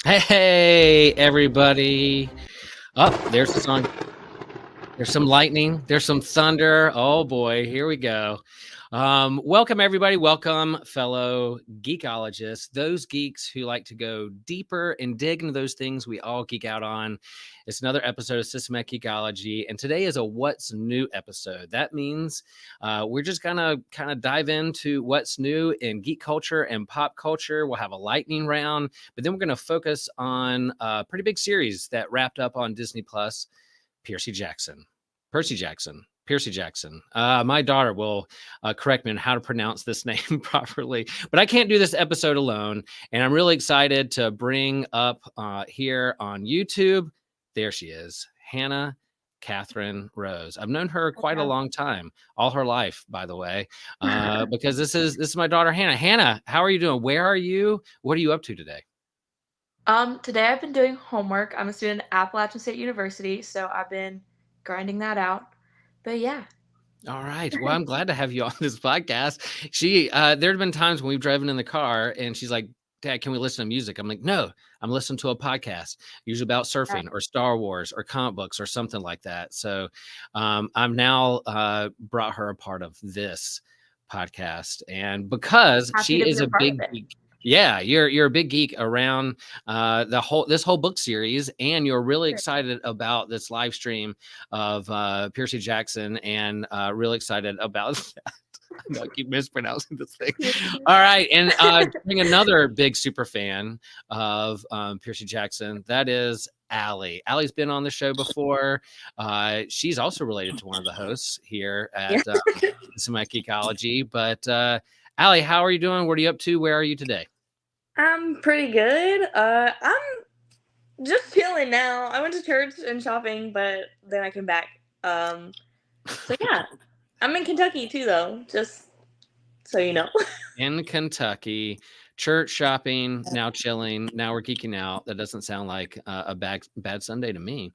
Hey, everybody. Oh, there's the song. There's some lightning. There's some thunder. Oh, boy. Here we go. Welcome, everybody. Welcome, fellow geekologists, those geeks who like to go deeper and dig into those things we all geek out on. It's another episode of Systematic Geekology, and today is a What's New episode. That means we're just going to kind of dive into what's new in geek culture and pop culture. We'll have a lightning round, but then we're going to focus on a pretty big series that wrapped up on Disney Plus, Percy Jackson. Percy Jackson. My daughter will correct me on how to pronounce this name properly, but I can't do this episode alone. And I'm really excited to bring up here on YouTube. There she is, Hannah Catherine Rose. I've known her quite a long time, all her life, by the way, because this is my daughter Hannah. Hannah, how are you doing? Where are you? What are you up to today? Today I've been doing homework. I'm a student at Appalachian State University, so I've been grinding that out. But yeah. All right. Well, I'm glad to have you on this podcast. There have been times when we've driven in the car and she's like, Dad, can we listen to music? I'm like, no, I'm listening to a podcast, usually about surfing or Star Wars or comic books or something like that. So I'm now brought her a part of this podcast. And because Happy she to be is a a part of big it. geek. Yeah, you're a big geek around this whole book series, and you're really excited about this live stream of Percy Jackson, and really excited about that. I keep mispronouncing this thing. All right, and being another big super fan of Percy Jackson, that is Allie. Allie's been on the show before. She's also related to one of the hosts here at Semi Geekology. But Allie, how are you doing? What are you up to? Where are you today? I'm pretty good. I'm just chilling now. I went to church and shopping, but then I came back. So yeah. I'm in Kentucky too though, just so you know. In Kentucky, church shopping, now chilling, now we're geeking out. That doesn't sound like a bad Sunday to me.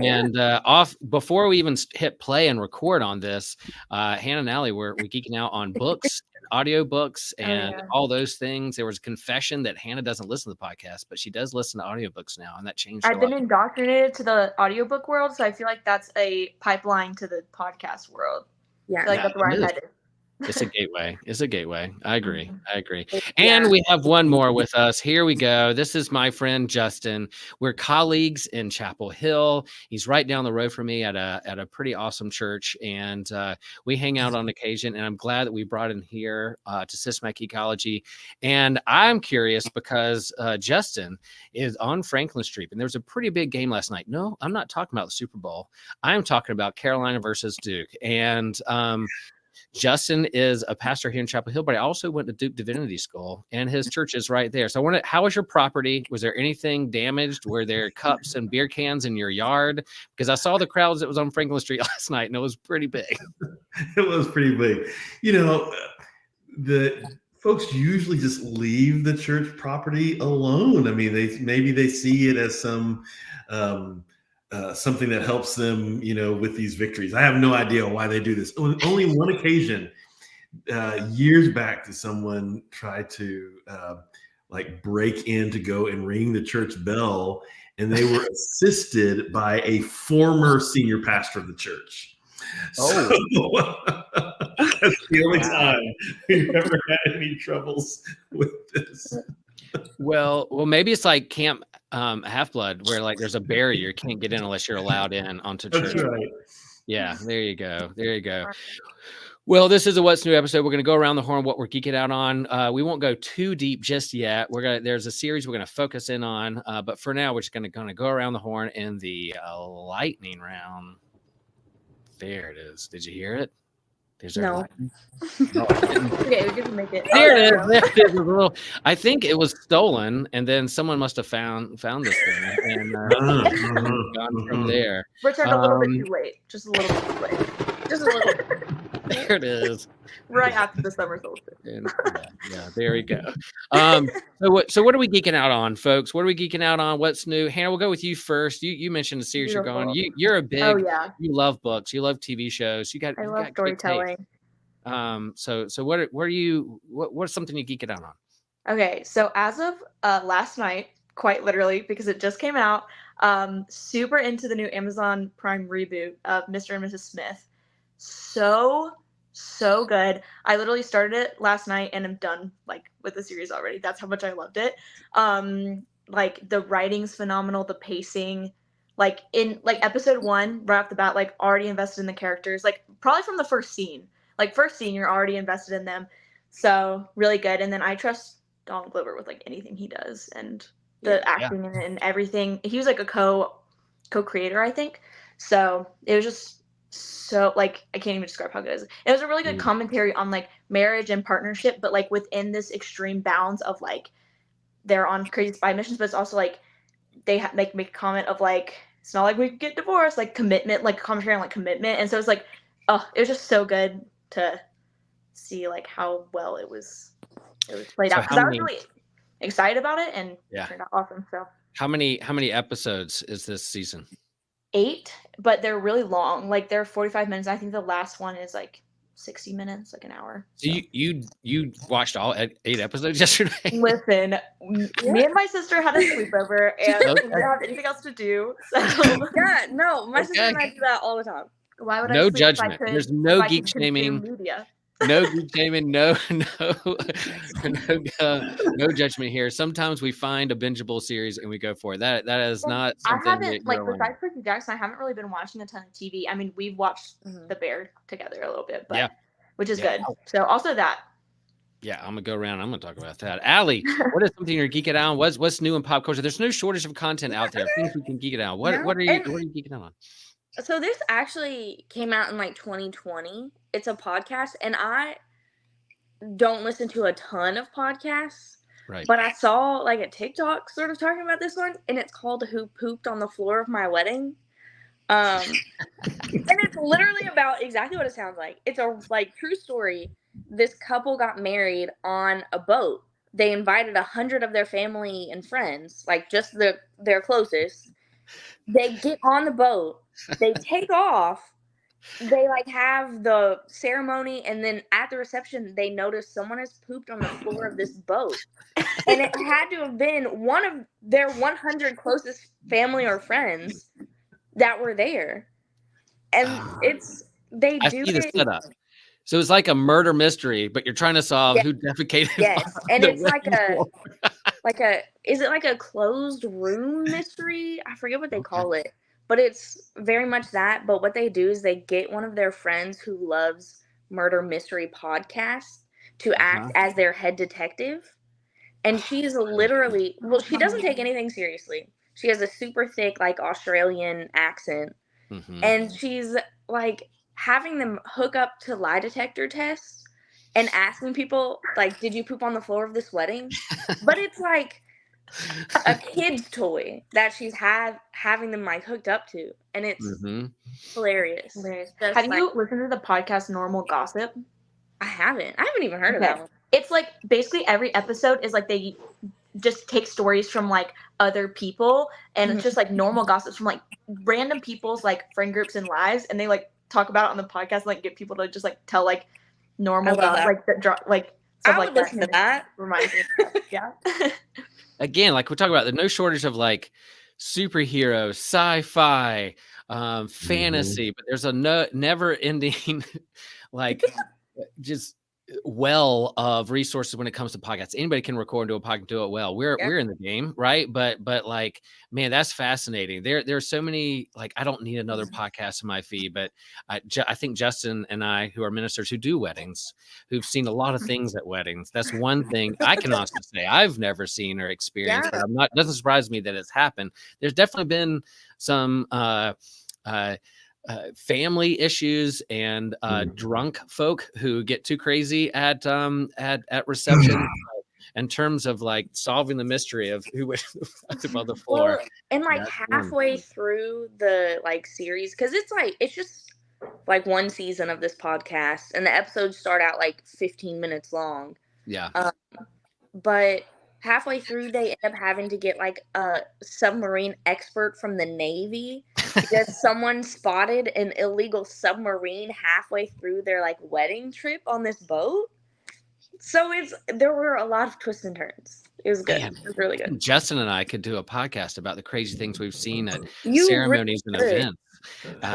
And off before we even hit play and record on this, Hannah and Allie we're geeking out on books, audio books, and all those things. There was a confession that Hannah doesn't listen to the podcast, but she does listen to audiobooks now, and that changed a I've lot. been indoctrinated to the audiobook world, so I feel like that's a pipeline to the podcast world. Yeah. I feel like that's where I'm headed. It's a gateway. It's a gateway. I agree. I agree. And we have one more with us. Here we go. This is my friend Justin. We're colleagues in Chapel Hill. He's right down the road from me at a pretty awesome church, and we hang out on occasion. And I'm glad that we brought him here to Systematic Ecology. And I'm curious because Justin is on Franklin Street, and there was a pretty big game last night. No, I'm not talking about the Super Bowl. I'm talking about Carolina versus Duke, and Justin is a pastor here in Chapel Hill, but I also went to Duke Divinity School, and his church is right there. So I wanted, how was your property? Was there anything damaged? Were there cups and beer cans in your yard? Because I saw the crowds that was on Franklin Street last night, and it was pretty big. It was pretty big. The folks usually just leave the church property alone. I mean, they see it as some something that helps them, with these victories. I have no idea why they do this. Only one occasion, years back, did someone try to break in to go and ring the church bell, and they were assisted by a former senior pastor of the church. So, that's the only time we've ever had any troubles with this. Well, maybe it's like Camp Half-Blood, where like there's a barrier, you can't get in unless you're allowed in onto church. That's right. Yeah, there you go. There you go. Well, this is a What's New episode. We're going to go around the horn, what we're geeking out on. We won't go too deep just yet. There's a series we're going to focus in on, but for now, we're just going to go around the horn in the lightning round. There it is. Did you hear it? There's our lightning. No, okay, we can make it. There it is. There it is. I think it was stolen, and then someone must have found this thing and gone from there. Returned a little bit too late. Just a little bit too late. Just a little bit. There it is. Right after the summer solstice. Yeah, there we go. So what are we geeking out on, folks? What are we geeking out on? What's new? Hannah, we'll go with you first. You mentioned the series you're going. You're a big. You love books. You love TV shows. I love storytelling. So what are you? What's something you geeking out on? Okay, so as of last night, quite literally, because it just came out. Super into the new Amazon Prime reboot of Mr. and Mrs. Smith. So good. I literally started it last night and I'm done like with the series already. That's how much I loved it. Like the writing's phenomenal, the pacing. Like in like episode 1, right off the bat, like already invested in the characters. Like probably from the first scene. Like first scene, you're already invested in them. So really good. And then I trust Donald Glover with like anything he does, and the acting in it and everything. He was like a co-creator, I think. So it was just so like I can't even describe how good it is. It was a really good commentary on like marriage and partnership, but like within this extreme bounds of like they're on crazy spy missions, but it's also like they like make a comment of like it's not like we could get divorced, like commitment, like commentary on like commitment. And so it's like, oh, it was just so good to see like how well it was played out, because I was really excited about it, and it turned out awesome. So how many episodes is this season? 8, but they're really long. Like they're 45 minutes. I think the last one is like 60 minutes, like an hour. So you watched all 8 episodes yesterday? Listen, me and my sister had a sleepover, and we didn't have anything else to do. So yeah, no, my sister and I do that all the time. Why would no I sleep judgment? if I could, There's no if I geek could shaming. Media? No geek shaming. No judgment here. Sometimes we find a bingeable series and we go for it. That is not something. I haven't like besides Percy Jackson, I haven't really been watching a ton of TV. I mean, we've watched The Bear together a little bit, but which is good. So also that. Yeah, I'm gonna go around. I'm gonna talk about that. Allie, what is something you're geeking out on? What's new in pop culture? There's no shortage of content out there. Things we can geek it out. What are you geeking out on? So this actually came out in like 2020. It's a podcast, and I don't listen to a ton of podcasts. Right. But I saw like a TikTok sort of talking about this one, and it's called "Who Pooped on the Floor of My Wedding." And it's literally about exactly what it sounds like. It's a like true story. This couple got married on a boat. They invited 100 of their family and friends, like just their closest. They get on the boat. They take off. They like have the ceremony, and then at the reception, they notice someone has pooped on the floor of this boat, and it had to have been one of their 100 closest family or friends that were there. And I see the setup. So it's like a murder mystery, but you're trying to solve who defecated. Yes, and it's like is it like a closed room mystery? I forget what they call it, but it's very much that. But what they do is they get one of their friends who loves murder mystery podcasts to act as their head detective. And she's literally, she doesn't take anything seriously. She has a super thick, like, Australian accent. Mm-hmm. And she's, like, having them hook up to lie detector tests and asking people, like, did you poop on the floor of this wedding? But it's, like, a kid's toy that she's having them, like, hooked up to. And it's hilarious. Have you listened to the podcast Normal Gossip? I haven't even heard of that one. It's, like, basically every episode is, like, they just take stories from like other people, and it's just like normal gossips from like random people's like friend groups and lives, and they like talk about it on the podcast and like get people to just like tell like normal gossip, like that, like stuff like that. Listen to that. Reminds me of yeah. Again, like we talk about, there's no shortage of like superhero, sci-fi, fantasy, but there's a never-ending like just well of resources when it comes to podcasts. Anybody can record and do a podcast and do it well. We're in the game, right? But like, man, that's fascinating. There's so many, like, I don't need another podcast in my feed, but I think Justin and I, who are ministers who do weddings, who've seen a lot of things at weddings, that's one thing I can honestly say I've never seen or experienced, but doesn't surprise me that it's happened. There's definitely been some family issues and drunk folk who get too crazy at reception in terms of like solving the mystery of who was on the floor. Well, and like halfway through the like series, because it's just like one season of this podcast, and the episodes start out like 15 minutes long. Yeah. But halfway through, they end up having to get like a submarine expert from the Navy because someone spotted an illegal submarine halfway through their like wedding trip on this boat. So there were a lot of twists and turns. It was good. Man, It was really good. Justin and I could do a podcast about the crazy things we've seen at You ceremonies and really could. events.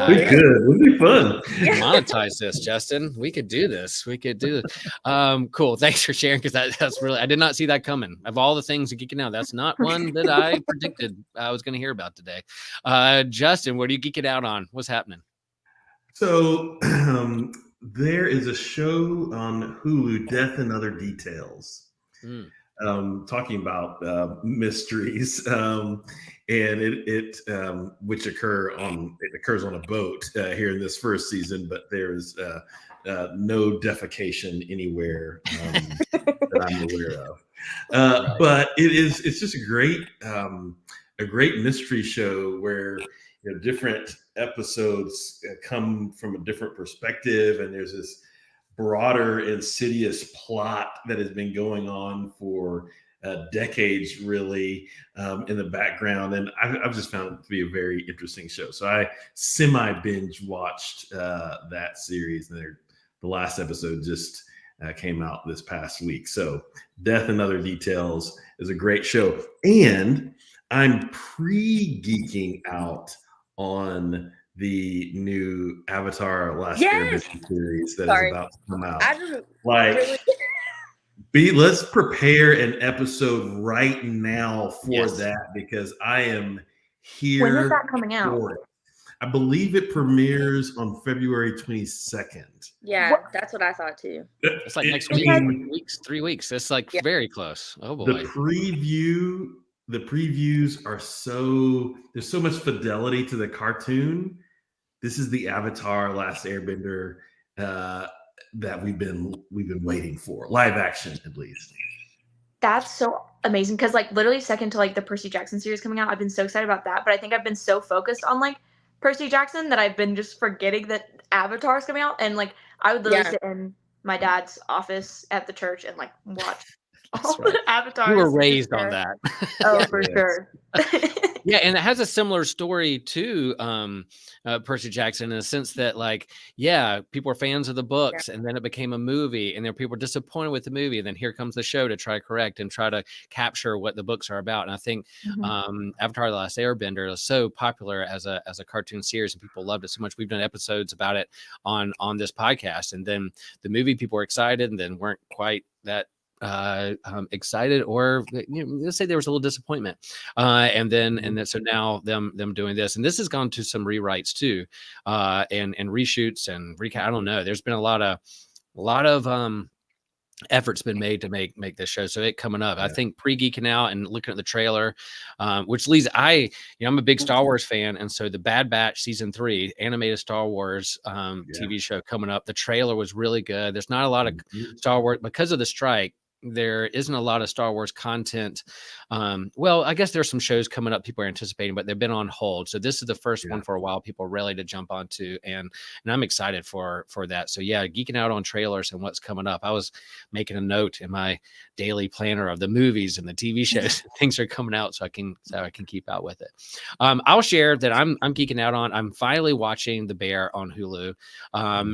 We could. It would be fun. Monetize this, Justin. We could do this. We could do this. Cool. Thanks for sharing, because that's really, I did not see that coming. Of all the things geeking out, that's not one that I predicted I was going to hear about today. Justin, what are you geeking out on? What's happening? So there is a show on Hulu, Death and Other Details. Talking about mysteries, and it which occurs on a boat here in this first season, but there's no defecation anywhere that I'm aware of. Right. But it's just a great mystery show where different episodes come from a different perspective, and there's this broader insidious plot that has been going on for decades, really, in the background. And I've just found it to be a very interesting show. So I binge watched that series, and the last episode just came out this past week. So Death and Other Details is a great show. And I'm pre-geeking out on the new Avatar Last Airbender series that is about to come out. Let's prepare an episode right now for that, because I am here. When is that coming out? I believe it premieres on February 22nd. Yeah, that's what I thought too. It's like next week, 3 weeks. It's like very close. Oh boy. The previews are there's so much fidelity to the cartoon. This is the Avatar Last Airbender that we've been waiting for, live action at least. That's so amazing, because like literally second to like the Percy Jackson series coming out, I've been so excited about that. But I think I've been so focused on like Percy Jackson that I've been just forgetting that Avatar is coming out. And like I would literally sit in my dad's office at the church and like watch all the Avatar. You were raised on that. Oh, for sure. Yeah, and it has a similar story to Percy Jackson, in a sense that, like, people are fans of the books, and then it became a movie, and then people were disappointed with the movie, and then here comes the show to try to correct and try to capture what the books are about. And I think Avatar: The Last Airbender is so popular as a cartoon series, and people loved it so much. We've done episodes about it on this podcast, and then the movie, people were excited, and then weren't quite that excited, or let's say there was a little disappointment, and then so now them doing this, and this has gone to some rewrites too, and reshoots and I don't know. There's been a lot of efforts been made to make this show. So it coming up, I think pre-geeking out and looking at the trailer, which leads I'm a big Star Wars fan, and so the Bad Batch season 3 animated Star Wars TV show coming up. The trailer was really good. There's not a lot of Star Wars because of the strike. There isn't a lot of Star Wars content. Well, I guess there's some shows coming up people are anticipating, but they've been on hold. So this is the first one for a while people are ready to jump onto, and I'm excited for that. So geeking out on trailers and what's coming up. I was making a note in my daily planner of the movies and the TV shows things are coming out, so I can keep out with it. I'll share that I'm geeking out on. I'm finally watching The Bear on Hulu,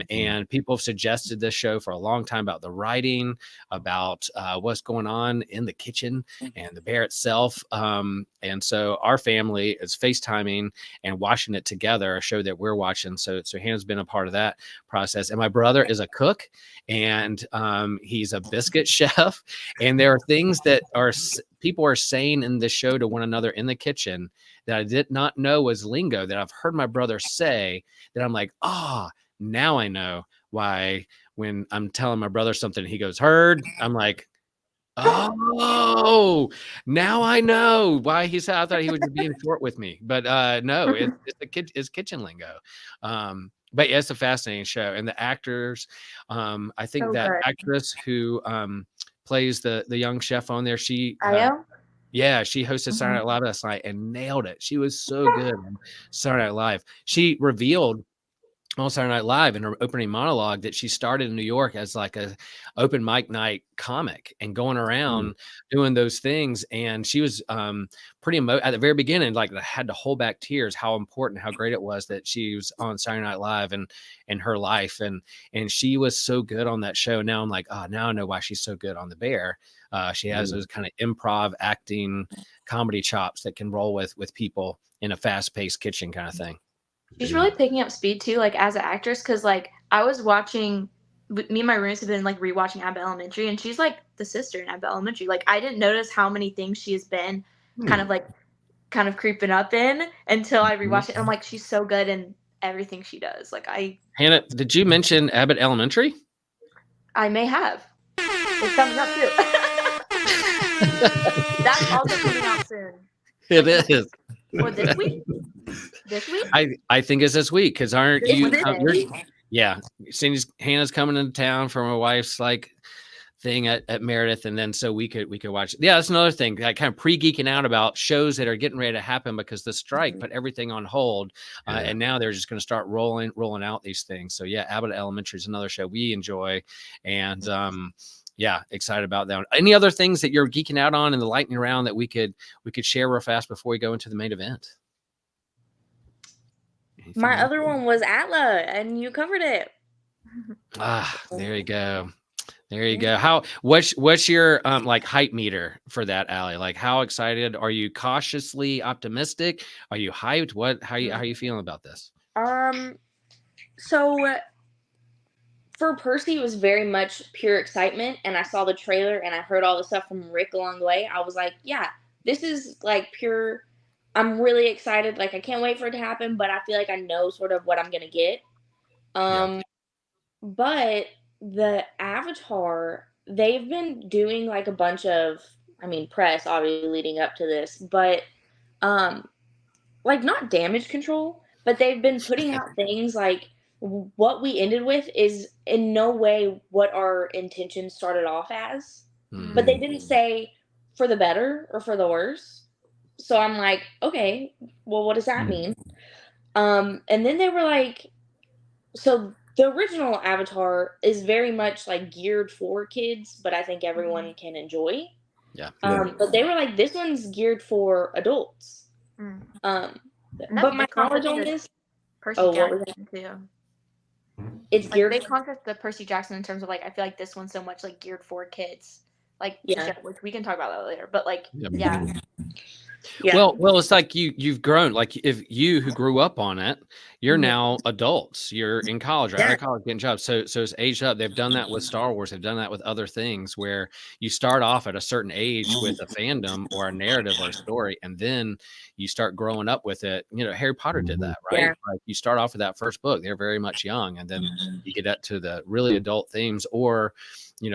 and people have suggested this show for a long time about the writing, about what's going on in the kitchen and the bear itself. And so our family is FaceTiming and watching it together, a show that we're watching. So Hannah's been a part of that process. And my brother is a cook, and he's a biscuit chef. And there are things that people are saying in the show to one another in the kitchen that I did not know was lingo that I've heard my brother say, that I'm like, now I know why. When I'm telling my brother something, he goes, "Heard." I'm like, oh, now I know why he said. I thought he was just being short with me, but no, it's kitchen lingo. But it's a fascinating show, and the actors. I think that actress who plays the young chef on there, she hosted Saturday Night Live last night and nailed it. She was so good on Saturday Night Live. She revealed on Saturday Night Live in her opening monologue that she started in New York as like a open mic night comic and going around doing those things. And she was pretty at the very beginning, like had to hold back tears, how important, how great it was that she was on Saturday Night Live and her life. And she was so good on that show. Now I'm like, oh, now I know why she's so good on The Bear. She has those kind of improv acting comedy chops that can roll with people in a fast-paced kitchen kind of thing. She's really picking up speed too, like as an actress, because like I was watching, me and my roommates have been like rewatching Abbott Elementary, and she's like the sister in Abbott Elementary. Like I didn't notice how many things she has been kind of creeping up in until I rewatched it. And I'm like, she's so good in everything she does. Like Hannah, did you mention Abbott Elementary? I may have. It's coming up too. That's also coming out soon. It is. Or this week? This week? I think it's this week because aren't It's you? Yeah, Hannah's coming into town for my wife's like thing at Meredith, and then so we could watch. Yeah, that's another thing. I kind of pre-geeking out about shows that are getting ready to happen because the strike put everything on hold, and now they're just going to start rolling out these things. So yeah, Abbott Elementary is another show we enjoy, and yeah, excited about that one. Any other things that you're geeking out on in the lightning round that we could share real fast before we go into the main event? Anything My else? other one was Atla, and you covered it. There you go. There you go. What's your like hype meter for that, Allie? Like how excited are you? Cautiously optimistic? Are you hyped? How you feeling about this? So for Percy, it was very much pure excitement, and I saw the trailer and I heard all the stuff from Rick along the way. I was like, yeah, this is like pure. I'm really excited. Like I can't wait for it to happen, but I feel like I know sort of what I'm gonna get. But the Avatar, they've been doing like a bunch of, press obviously leading up to this, but like not damage control, but they've been putting out things like what we ended with is in no way what our intentions started off as, but they didn't say for the better or for the worse. So I'm like, okay, well, what does that mean? And then they were like, so the original Avatar is very much like geared for kids, but I think everyone can enjoy. Yeah. But they were like, this one's geared for adults. But my knowledge on this, Percy Jackson too. It's geared. They concept the Percy Jackson in terms of like, I feel like this one's so much like geared for kids. Like, which we can talk about that later. But like, yeah. Well, it's like you've grown. Like if you who grew up on it, you're now adults. You're in college, right? Out of college, getting jobs. So it's aged up. They've done that with Star Wars. They've done that with other things where you start off at a certain age with a fandom or a narrative or a story, and then you start growing up with it. You know, Harry Potter did that, right? Yeah. Like you start off with that first book. They're very much young, and then you get up to the really adult themes, or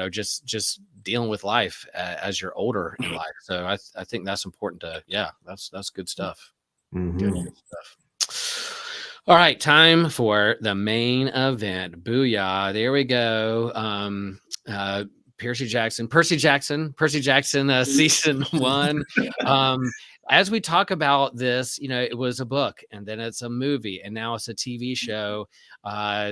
just dealing with life as you're older in life. So I think that's important to, that's good stuff. Good stuff. All right, time for the main event. Booyah. There we go. Percy Jackson, season 1. As we talk about this, it was a book and then it's a movie and now it's a TV show.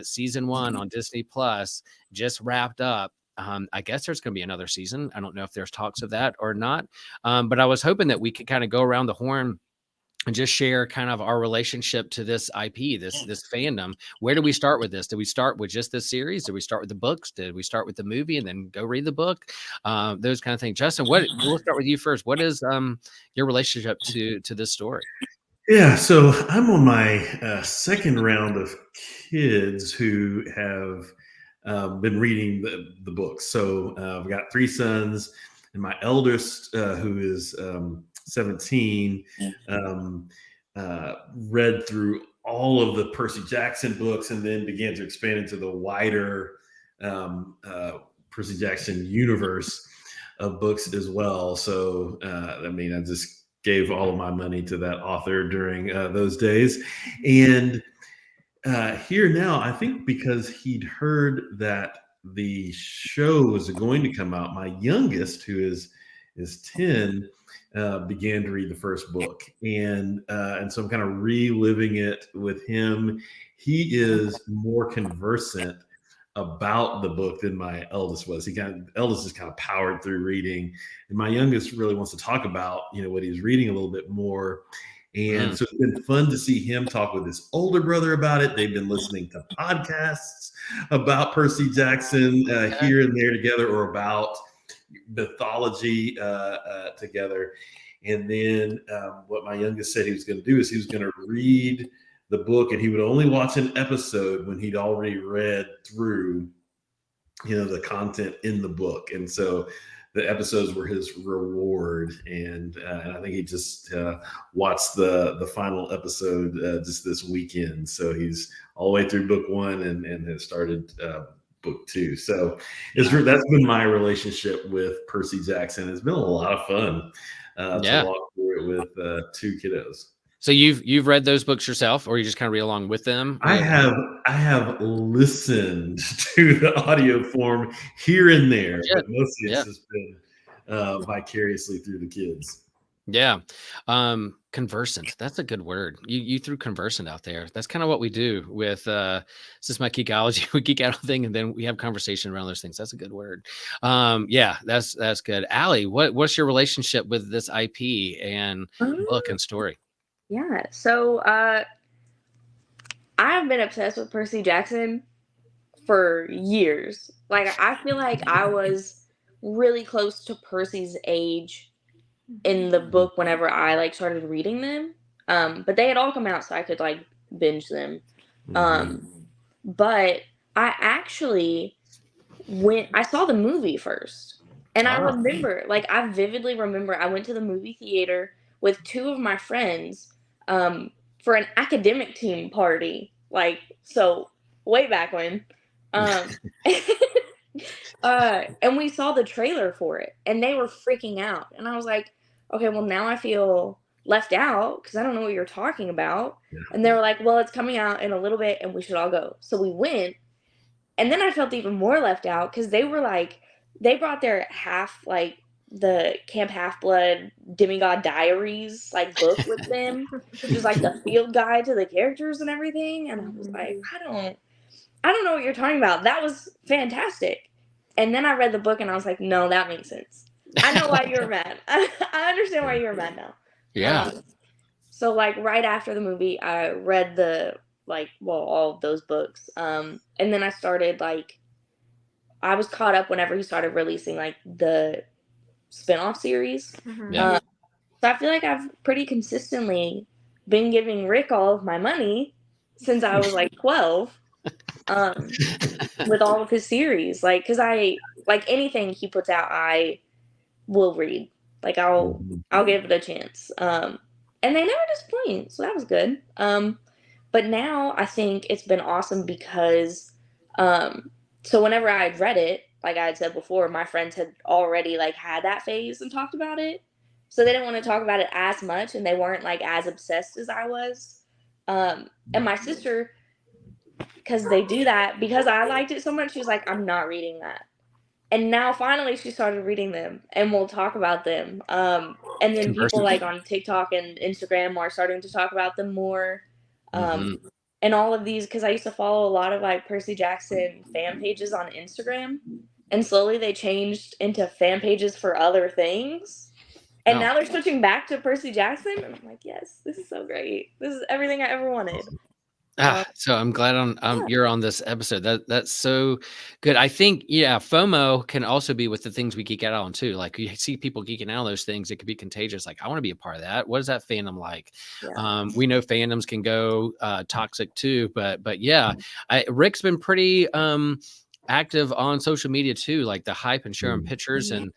Season 1 on Disney Plus just wrapped up. I guess there's going to be another season. I don't know if there's talks of that or not. But I was hoping that we could kind of go around the horn and just share kind of our relationship to this IP, this fandom. Where do we start with this? Did we start with just this series? Did we start with the books? Did we start with the movie and then go read the book? Those kind of things. Justin, we'll start with you first. What is your relationship to this story? Yeah, so I'm on my second round of kids who have been reading the books. So I've got 3 sons, and my eldest, who is 17, read through all of the Percy Jackson books and then began to expand into the wider Percy Jackson universe of books as well. So, I just gave all of my money to that author during those days. And here now, I think because he'd heard that the show was going to come out, my youngest, who is is 10, began to read the first book, and so I'm kind of reliving it with him. He is more conversant about the book than my eldest was. Eldest is kind of powered through reading, and my youngest really wants to talk about what he's reading a little bit more. And so it's been fun to see him talk with his older brother about it. They've been listening to podcasts about Percy Jackson here and there together, or about mythology together. And then what my youngest said he was going to do is he was going to read the book, and he would only watch an episode when he'd already read through the content in the book. And so the episodes were his reward, and I think he just watched the final episode just this weekend. So he's all the way through book 1 and has started book 2. So that's been my relationship with Percy Jackson. It's been a lot of fun to walk through it with 2 kiddos. So you've read those books yourself, or you just kind of read along with them? I have listened to the audio form here and there, but mostly it's just been vicariously through the kids. Yeah. Conversant. That's a good word. You threw conversant out there. That's kind of what we do with this is my geekology. We geek out on thing, and then we have conversation around those things. That's a good word. That's good. Allie, what's your relationship with this IP and book and story? Yeah. So I've been obsessed with Percy Jackson for years. Like, I feel like I was really close to Percy's age in the book whenever I started reading them. But they had all come out, so I could binge them. But I actually I saw the movie first. And I remember, I vividly remember I went to the movie theater with 2 of my friends for an academic team party. So way back when. And we saw the trailer for it, and they were freaking out. And I was like, okay, well, now I feel left out because I don't know what you're talking about. Yeah. And they were like, well, it's coming out in a little bit and we should all go. So we went. And then I felt even more left out because they were they brought their the Camp Half-Blood Demigod Diaries book with them, which is the field guide to the characters and everything. And I was like, I don't know what you're talking about. That was fantastic. And then I read the book and I was like, no, that makes sense. I know why you're mad. I understand why you're mad now. Yeah. So right after the movie, I read all of those books. And then I started I was caught up whenever he started releasing the spinoff series. So I feel like I've pretty consistently been giving Rick all of my money since I was 12 with all of his series. Because I anything he puts out, I will read. I'll give it a chance. And they never disappoint, so that was good. But now I think it's been awesome because so whenever I had read it, like I had said before, my friends had already had that phase and talked about it. So they didn't want to talk about it as much, and they weren't as obsessed as I was. And my sister, because they do that, because I liked it so much, she was like, I'm not reading that. And now finally she started reading them, and we'll talk about them. And then people on TikTok and Instagram are starting to talk about them more. And all of these, because I used to follow a lot of Percy Jackson fan pages on Instagram, and slowly they changed into fan pages for other things. And now they're switching back to Percy Jackson. And I'm like, yes, this is so great. This is everything I ever wanted. So I'm glad you're on this episode. That's so good. I think, FOMO can also be with the things we geek out on too. You see people geeking out on those things. It could be contagious. I want to be a part of that. What is that fandom like? Yeah. We know fandoms can go toxic too, but Rick's been pretty active on social media too, the hype and sharing pictures and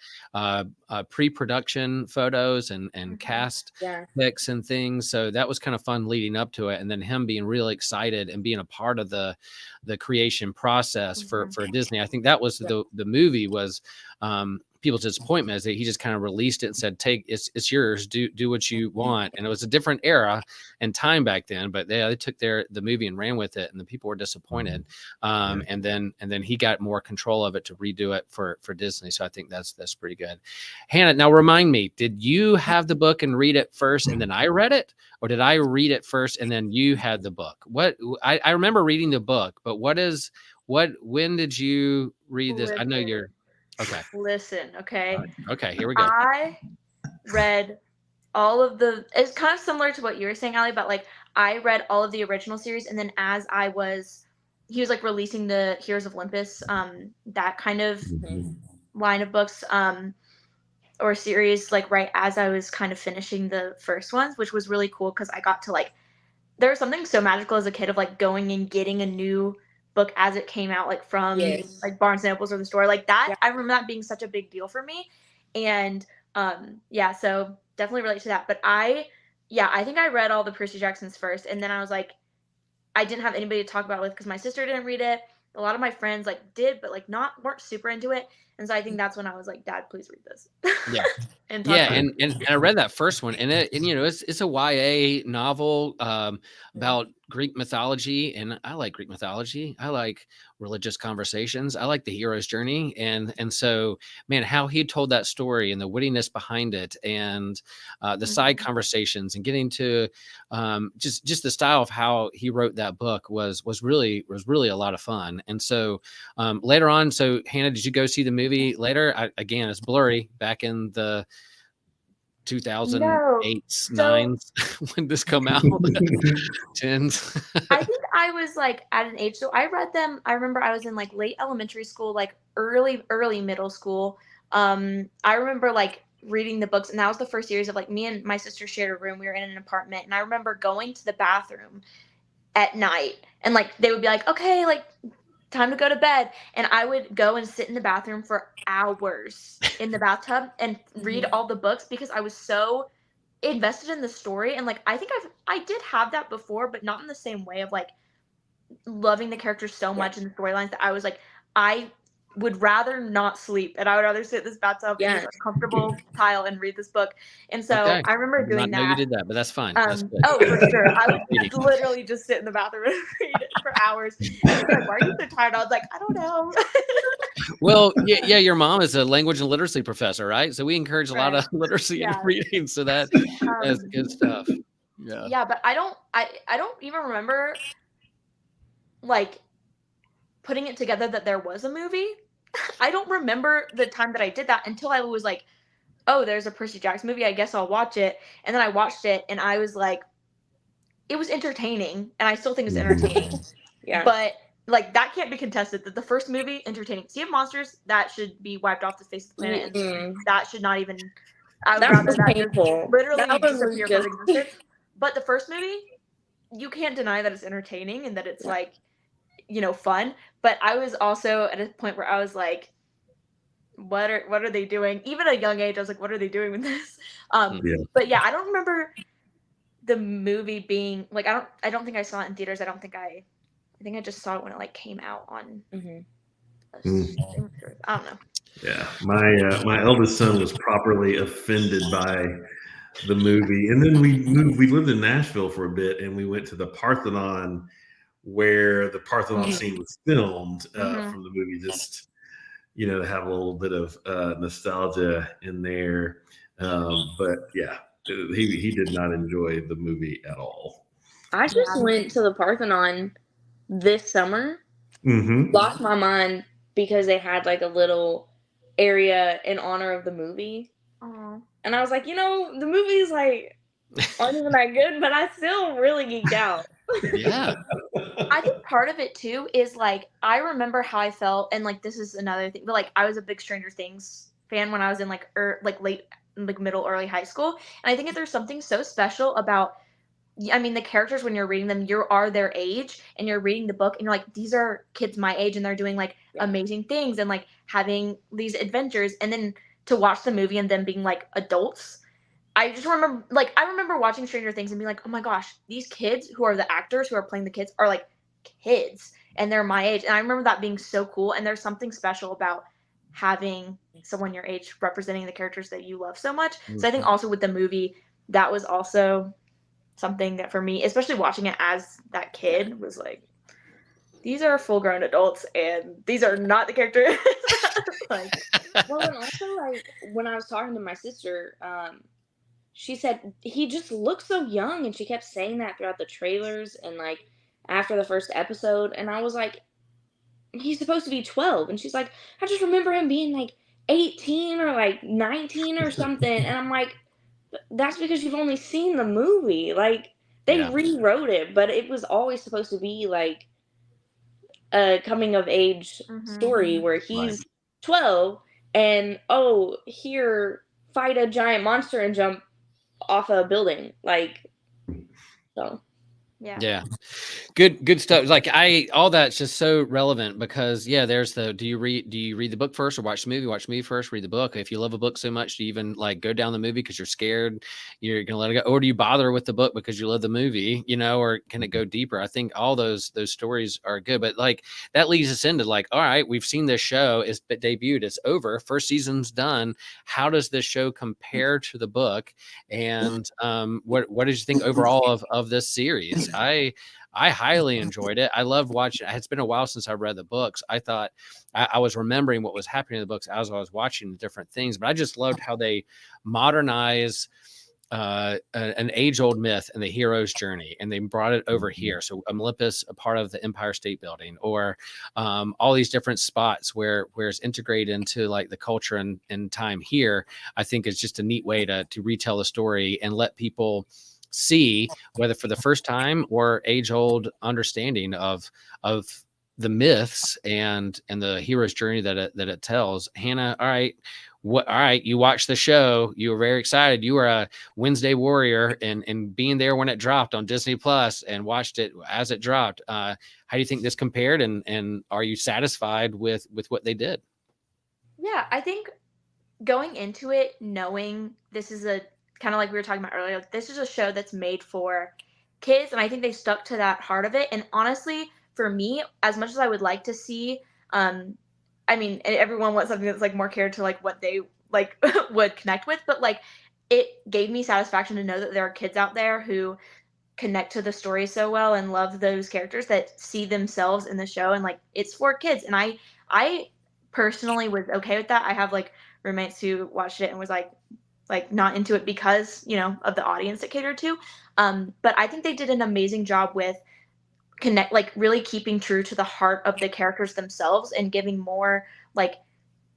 pre-production photos and cast pics and things. So that was kind of fun leading up to it, and then him being really excited and being a part of the creation process for Disney. I think that was the movie was people's disappointment is that he just kind of released it and said, it's yours, do what you want. And it was a different era and time back then, but they took the movie and ran with it, and the people were disappointed. And then he got more control of it to redo it for Disney. So I think that's pretty good. Hannah, now remind me, did you have the book and read it first and then I read it, or did I read it first and then you had the book? What I remember reading the book, but when did you read this? I know you're okay. Listen, okay. Okay, here we go. I read all of it's kind of similar to what you were saying, Allie, but like I read all of the original series, and then as he was like releasing the Heroes of Olympus, that kind of line of books, or series, like right as I was kind of finishing the first ones, which was really cool because I got to like, there was something so magical as a kid of like going and getting a new book as it came out, like from like Barnes and Nobles or the store, like that. I remember that being such a big deal for me, and so definitely relate to that. But I think I read all the Percy Jacksons first, and then I was like, I didn't have anybody to talk about it with because my sister didn't read it. A lot of my friends like did, but like weren't super into it. And so I think that's when I was like, Dad, please read this. Yeah. and I read that first one, and it's a YA novel about Greek mythology, and I like Greek mythology. I like religious conversations. I like the hero's journey, and so man, how he told that story and the wittiness behind it, and the side conversations, and getting to just the style of how he wrote that book was really a lot of fun. And so later on, so Hannah, did you go see the movie later? Again, it's blurry back in the 2008, 9s when this come out. 10s. I think I was like at an age, so I read them. I remember I was in like late elementary school, like early middle school. I remember like reading the books, and that was the first series of like me and my sister shared a room. We were in an apartment, and I remember going to the bathroom at night, and like they would be like, okay, like time to go to bed, and I would go and sit in the bathroom for hours in the bathtub and read all the books because I was so invested in the story. And like I think I did have that before, but not in the same way of like loving the characters so much in the storylines that I was like, I would rather not sleep, and I would rather sit in this bathtub in a comfortable tile and read this book. And so I remember doing that. I know you did that, but that's fine. That's good. Oh, for sure. I would literally just sit in the bathroom and read it for hours. And like, why are you so tired? I was like, I don't know. Well, yeah, your mom is a language and literacy professor, right? So we encourage a lot of literacy and reading. So that's good stuff. Yeah. Yeah, but I don't even remember like putting it together that there was a movie. I don't remember the time that I did that until I was like, oh, there's a Percy Jackson movie, I guess I'll watch it. And then I watched it, and I was like, it was entertaining, and I still think it's entertaining. But like that can't be contested, that the first movie, entertaining. Sea of Monsters, that should be wiped off the face of the planet, and that should not even, I would rather that painful. Literally disappear from existence. But the first movie, you can't deny that it's entertaining and that it's like, fun. But I was also at a point where I was like, what are they doing? Even at a young age, I was like, what are they doing with this? But yeah, I don't remember the movie being like, I don't think I saw it in theaters. I think I just saw it when it like came out on I don't know. Yeah, my eldest son was properly offended by the movie, and then we lived in Nashville for a bit, and we went to the Parthenon, where the Parthenon scene was filmed from the movie, just to have a little bit of nostalgia in there. But yeah, he did not enjoy the movie at all. I just went to the Parthenon this summer. Lost my mind because they had like a little area in honor of the movie. And I was like, the movies like aren't even that good, but I still really geeked out. Yeah. I think part of it too is like, I remember how I felt, and like this is another thing, but like I was a big Stranger Things fan when I was in like late, like middle, early high school. And I think that there's something so special about, the characters when you're reading them, you are their age, and you're reading the book and you're like, these are kids my age, and they're doing like amazing things and like having these adventures. And then to watch the movie and them being like adults, I just remember, like, I remember watching Stranger Things and being like, oh my gosh, these kids who are the actors who are playing the kids are like kids, and they're my age. And I remember that being so cool. And there's something special about having someone your age representing the characters that you love so much. So I think also with the movie, that was also something that for me, especially watching it as that kid, was like, these are full grown adults and these are not the characters. Like, well, and also like when I was talking to my sister, she said he just looks so young, and she kept saying that throughout the trailers and like after the first episode, and I was like, he's supposed to be 12, and she's like, I just remember him being like 18 or like 19 or something, and I'm like, that's because you've only seen the movie. Like, they rewrote it, but it was always supposed to be like a coming of age story where he's 12 and here, fight a giant monster and jump off a building, like, so yeah, good stuff. Like all that's just so relevant because there's the do you read the book first or watch the movie? Watch the movie first, read the book. If you love a book so much, do you even like go down the movie because you're scared you're gonna let it go, or do you bother with the book because you love the movie, or can it go deeper? I think all those stories are good, but like that leads us into like, all right, we've seen this show, it's debuted, it's over, first season's done. How does this show compare to the book? And what did you think overall of this series? I highly enjoyed it. I loved watching. It's been a while since I read the books. I thought I was remembering what was happening in the books as I was watching the different things, but I just loved how they modernize an age-old myth and the hero's journey, and they brought it over here. So Olympus, a part of the Empire State Building, or all these different spots where it's integrated into like the culture and time here. I think is just a neat way to retell the story and let people see, whether for the first time or age-old understanding of the myths and the hero's journey that it tells. Hannah, all right, you watched the show, you were very excited, you were a Wednesday warrior and being there when it dropped on Disney Plus and watched it as it dropped. How do you think this compared, and are you satisfied with what they did? Yeah, I think going into it knowing this is a kind of like we were talking about earlier, like, this is a show that's made for kids, and I think they stuck to that heart of it. And honestly, for me, as much as I would like to see, I mean, everyone wants something that's like more catered to like what they like would connect with, but like it gave me satisfaction to know that there are kids out there who connect to the story so well and love those characters, that see themselves in the show, and like it's for kids. And I personally was okay with that. I have like roommates who watched it and was like not into it because of the audience it catered to, but I think they did an amazing job with really keeping true to the heart of the characters themselves and giving more like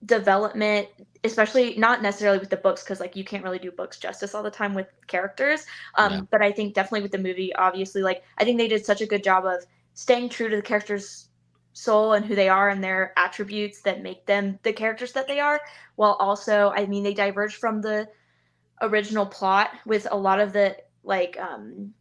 development, especially not necessarily with the books, because like you can't really do books justice all the time with characters, but I think definitely with the movie, obviously, like I think they did such a good job of staying true to the characters' soul and who they are and their attributes that make them the characters that they are, while also, I mean, they diverged from the original plot with a lot of the like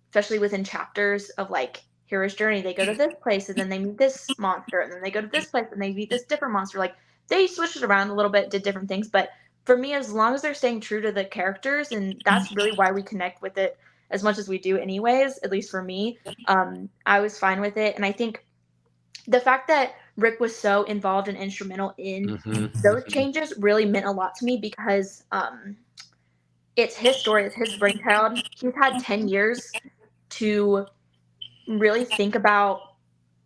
especially within chapters of like hero's journey. They go to this place and then they meet this monster, and then they go to this place and they meet this different monster. Like they switched it around a little bit, did different things, but for me, as long as they're staying true to the characters, and that's really why we connect with it as much as we do anyways, at least for me, I was fine with it. And I think the fact that Rick was so involved and instrumental in those changes really meant a lot to me, because it's his story, it's his brainchild. He's had 10 years to really think about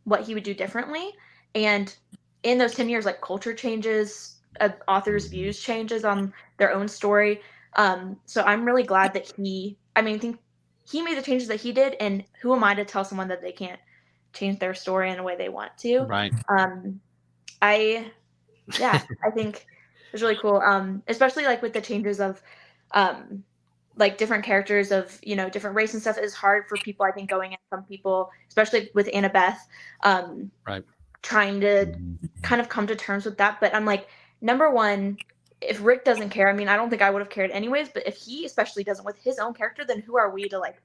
what he would do differently. And in those 10 years, like culture changes, authors' views changes on their own story. So I'm really glad that I think he made the changes that he did, and who am I to tell someone that they can't change their story in a way they want to? Right. I think it's really cool. Especially like with the changes of like different characters of different race and stuff is hard for people, I think, going in. Some people, especially with Annabeth, trying to kind of come to terms with that. But I'm like, number one, if Rick doesn't care, I mean, I don't think I would have cared anyways, but if he especially doesn't with his own character, then who are we to like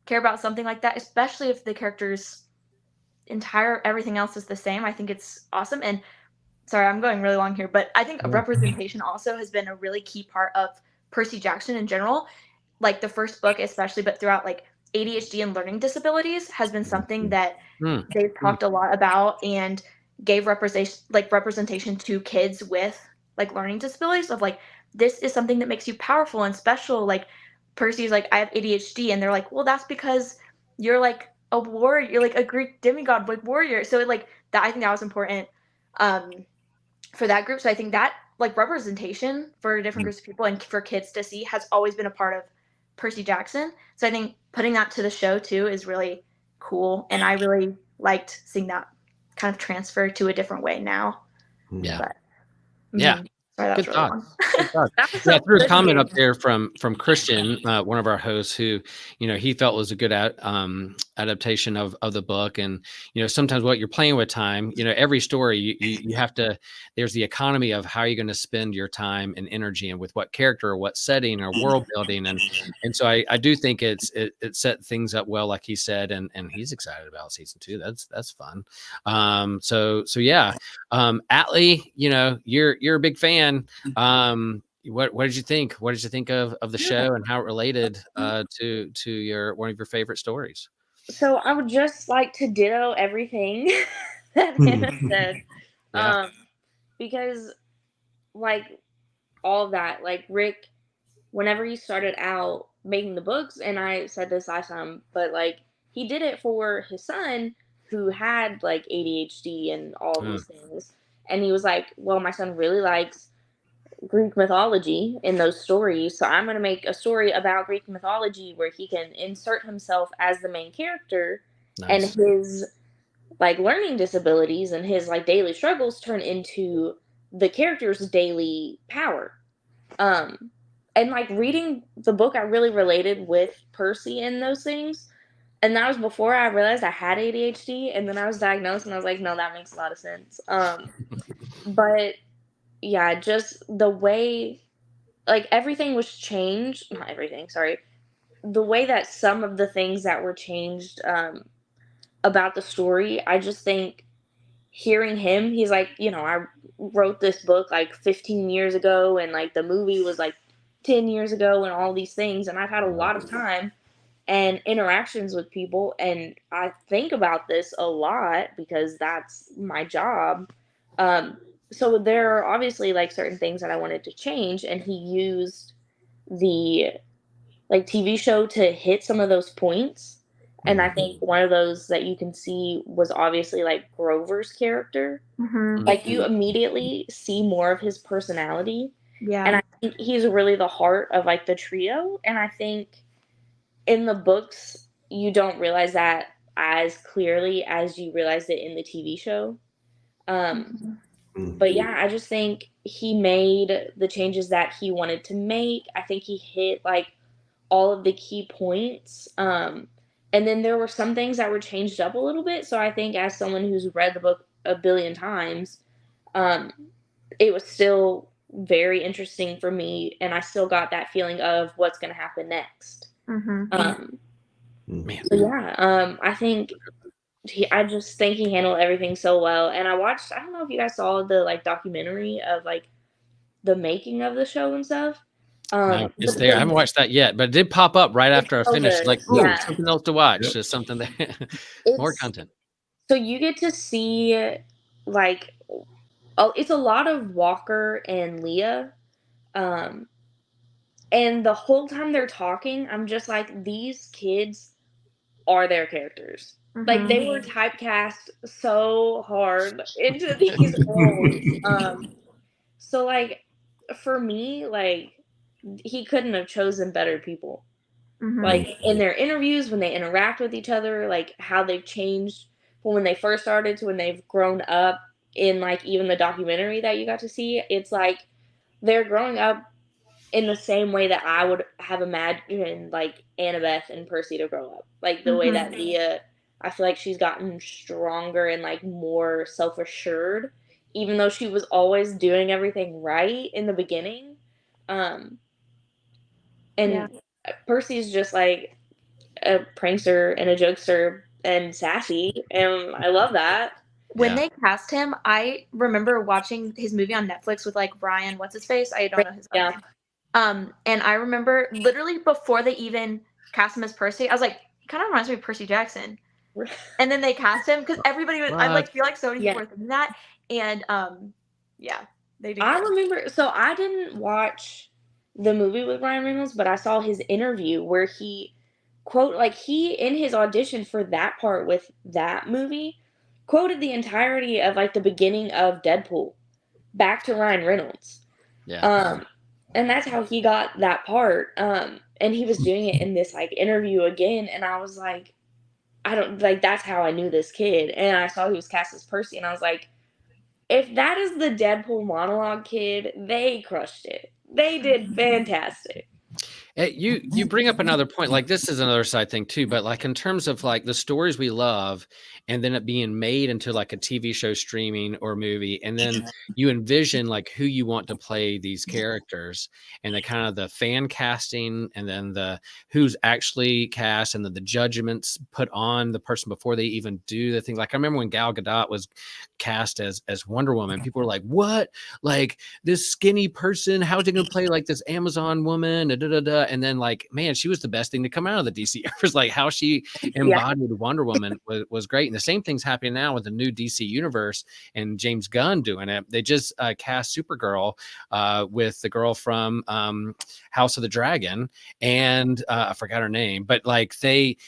care about something like that, especially if the character's everything else is the same. I think it's awesome. And sorry, I'm going really long here, but I think representation also has been a really key part of Percy Jackson in general. Like the first book especially, but throughout, like ADHD and learning disabilities has been something that they've talked a lot about and gave representation to kids with like learning disabilities of like, this is something that makes you powerful and special. Like Percy's like, I have ADHD, and they're like, well, that's because you're like a warrior, you're like a Greek demigod, like warrior. So it, like that, I think that was important for that group. So I think that like representation for different groups of people and for kids to see has always been a part of Percy Jackson. So I think putting that to the show too is really cool, and I really liked seeing that kind of transfer to a different way now. Yeah. But, Yeah. sorry, that Good was really thought. long. Good thought. That was Yeah, so I threw a good, comment dude. up there from Christian, one of our hosts, who he felt was a good adaptation of the book. And sometimes what you're playing with time, every story you have to. There's the economy of how you're going to spend your time and energy, and with what character or what setting or world building, and so I do think it set things up well, like he said, and he's excited about season 2. That's fun. So yeah, Atlee, you're a big fan. What did you think? What did you think of the show and how it related to one of your favorite stories? So I would just like to ditto everything that Hannah said. Yeah. Because like all of that, like Rick, whenever he started out making the books, and I said this last time, but like he did it for his son who had like ADHD and all these things. And he was like, well, my son really likes Greek mythology in those stories, so I'm going to make a story about Greek mythology where he can insert himself as the main character. Nice. And his like learning disabilities and his like daily struggles turn into the character's daily power. And like reading the book, I really related with Percy in those things. And that was before I realized I had ADHD, and then I was diagnosed, and I was like, no, that makes a lot of sense. But yeah, just the way, like, everything was changed. Not everything, sorry. The way that some of the things that were changed about the story, I just think hearing him, he's like, I wrote this book like 15 years ago, and like the movie was like 10 years ago, and all these things. And I've had a lot of time and interactions with people, and I think about this a lot because that's my job. So there are obviously like certain things that I wanted to change, and he used the like TV show to hit some of those points. And I think one of those that you can see was obviously like Grover's character. Like you immediately see more of his personality. Yeah. And I think he's really the heart of like the trio. And I think in the books, you don't realize that as clearly as you realized it in the TV show. But yeah, I just think he made the changes that he wanted to make. I think he hit like all of the key points. And then there were some things that were changed up a little bit. So I think as someone who's read the book a billion times, it was still very interesting for me. And I still got that feeling of what's going to happen next. So yeah, I think I just think he handled everything so well. And I don't know if you guys saw the like documentary of like the making of the show and stuff. No, it's there. I haven't watched that yet, but it did pop up right after I so finished. good. Like, Yeah. something else to watch. Just something there. More content. So you get to see like, it's a lot of Walker and Leah. And the whole time they're talking, I'm just like, these kids are their characters. Like they were typecast so hard into these roles. So like for me, like he couldn't have chosen better people. Like in their interviews, when they interact with each other, like how they've changed from when they first started to when they've grown up in like even the documentary that you got to see, it's like they're growing up in the same way that I would have imagined like Annabeth and Percy to grow up. Like the way that Leah, I feel like she's gotten stronger and like more self-assured, even though she was always doing everything right in the beginning. Percy's just like a prankster and a jokester and sassy, and I love that. When they cast him, I remember watching his movie on Netflix with like Brian, what's his face? I don't know his name. And I remember literally before they even cast him as Percy, I was like, he kind of reminds me of Percy Jackson. And then they cast him because everybody was, I like feel like so many people were thinking that. And yeah. They do. I remember. So I didn't watch the movie with Ryan Reynolds, but I saw his interview where he he in his audition for that part with that movie quoted the entirety of like the beginning of Deadpool back to Ryan Reynolds. Yeah. And that's how he got that part. And he was doing it in this like interview again, and I was like, I don't like that's how I knew this kid. And I saw he was cast as Percy, and I was like, if that is the Deadpool monologue kid, they crushed it. They did fantastic. You bring up another point. Like this is another side thing too, but like in terms of like the stories we love, and then it being made into like a TV show, streaming or movie, and then you envision like who you want to play these characters, and the kind of the fan casting, and then the who's actually cast, and then the judgments put on the person before they even do the thing. Like I remember when Gal Gadot was cast as Wonder Woman, people were like, "What? Like this skinny person? How's he going to play like this Amazon woman?" Da, da, da, da. And then like, man, she was the best thing to come out of the DC universe. Like how she embodied Wonder Woman was great. And the same thing's happening now with the new DC universe and James Gunn doing it. They just cast Supergirl with the girl from House of the Dragon, and I forgot her name, but like Millie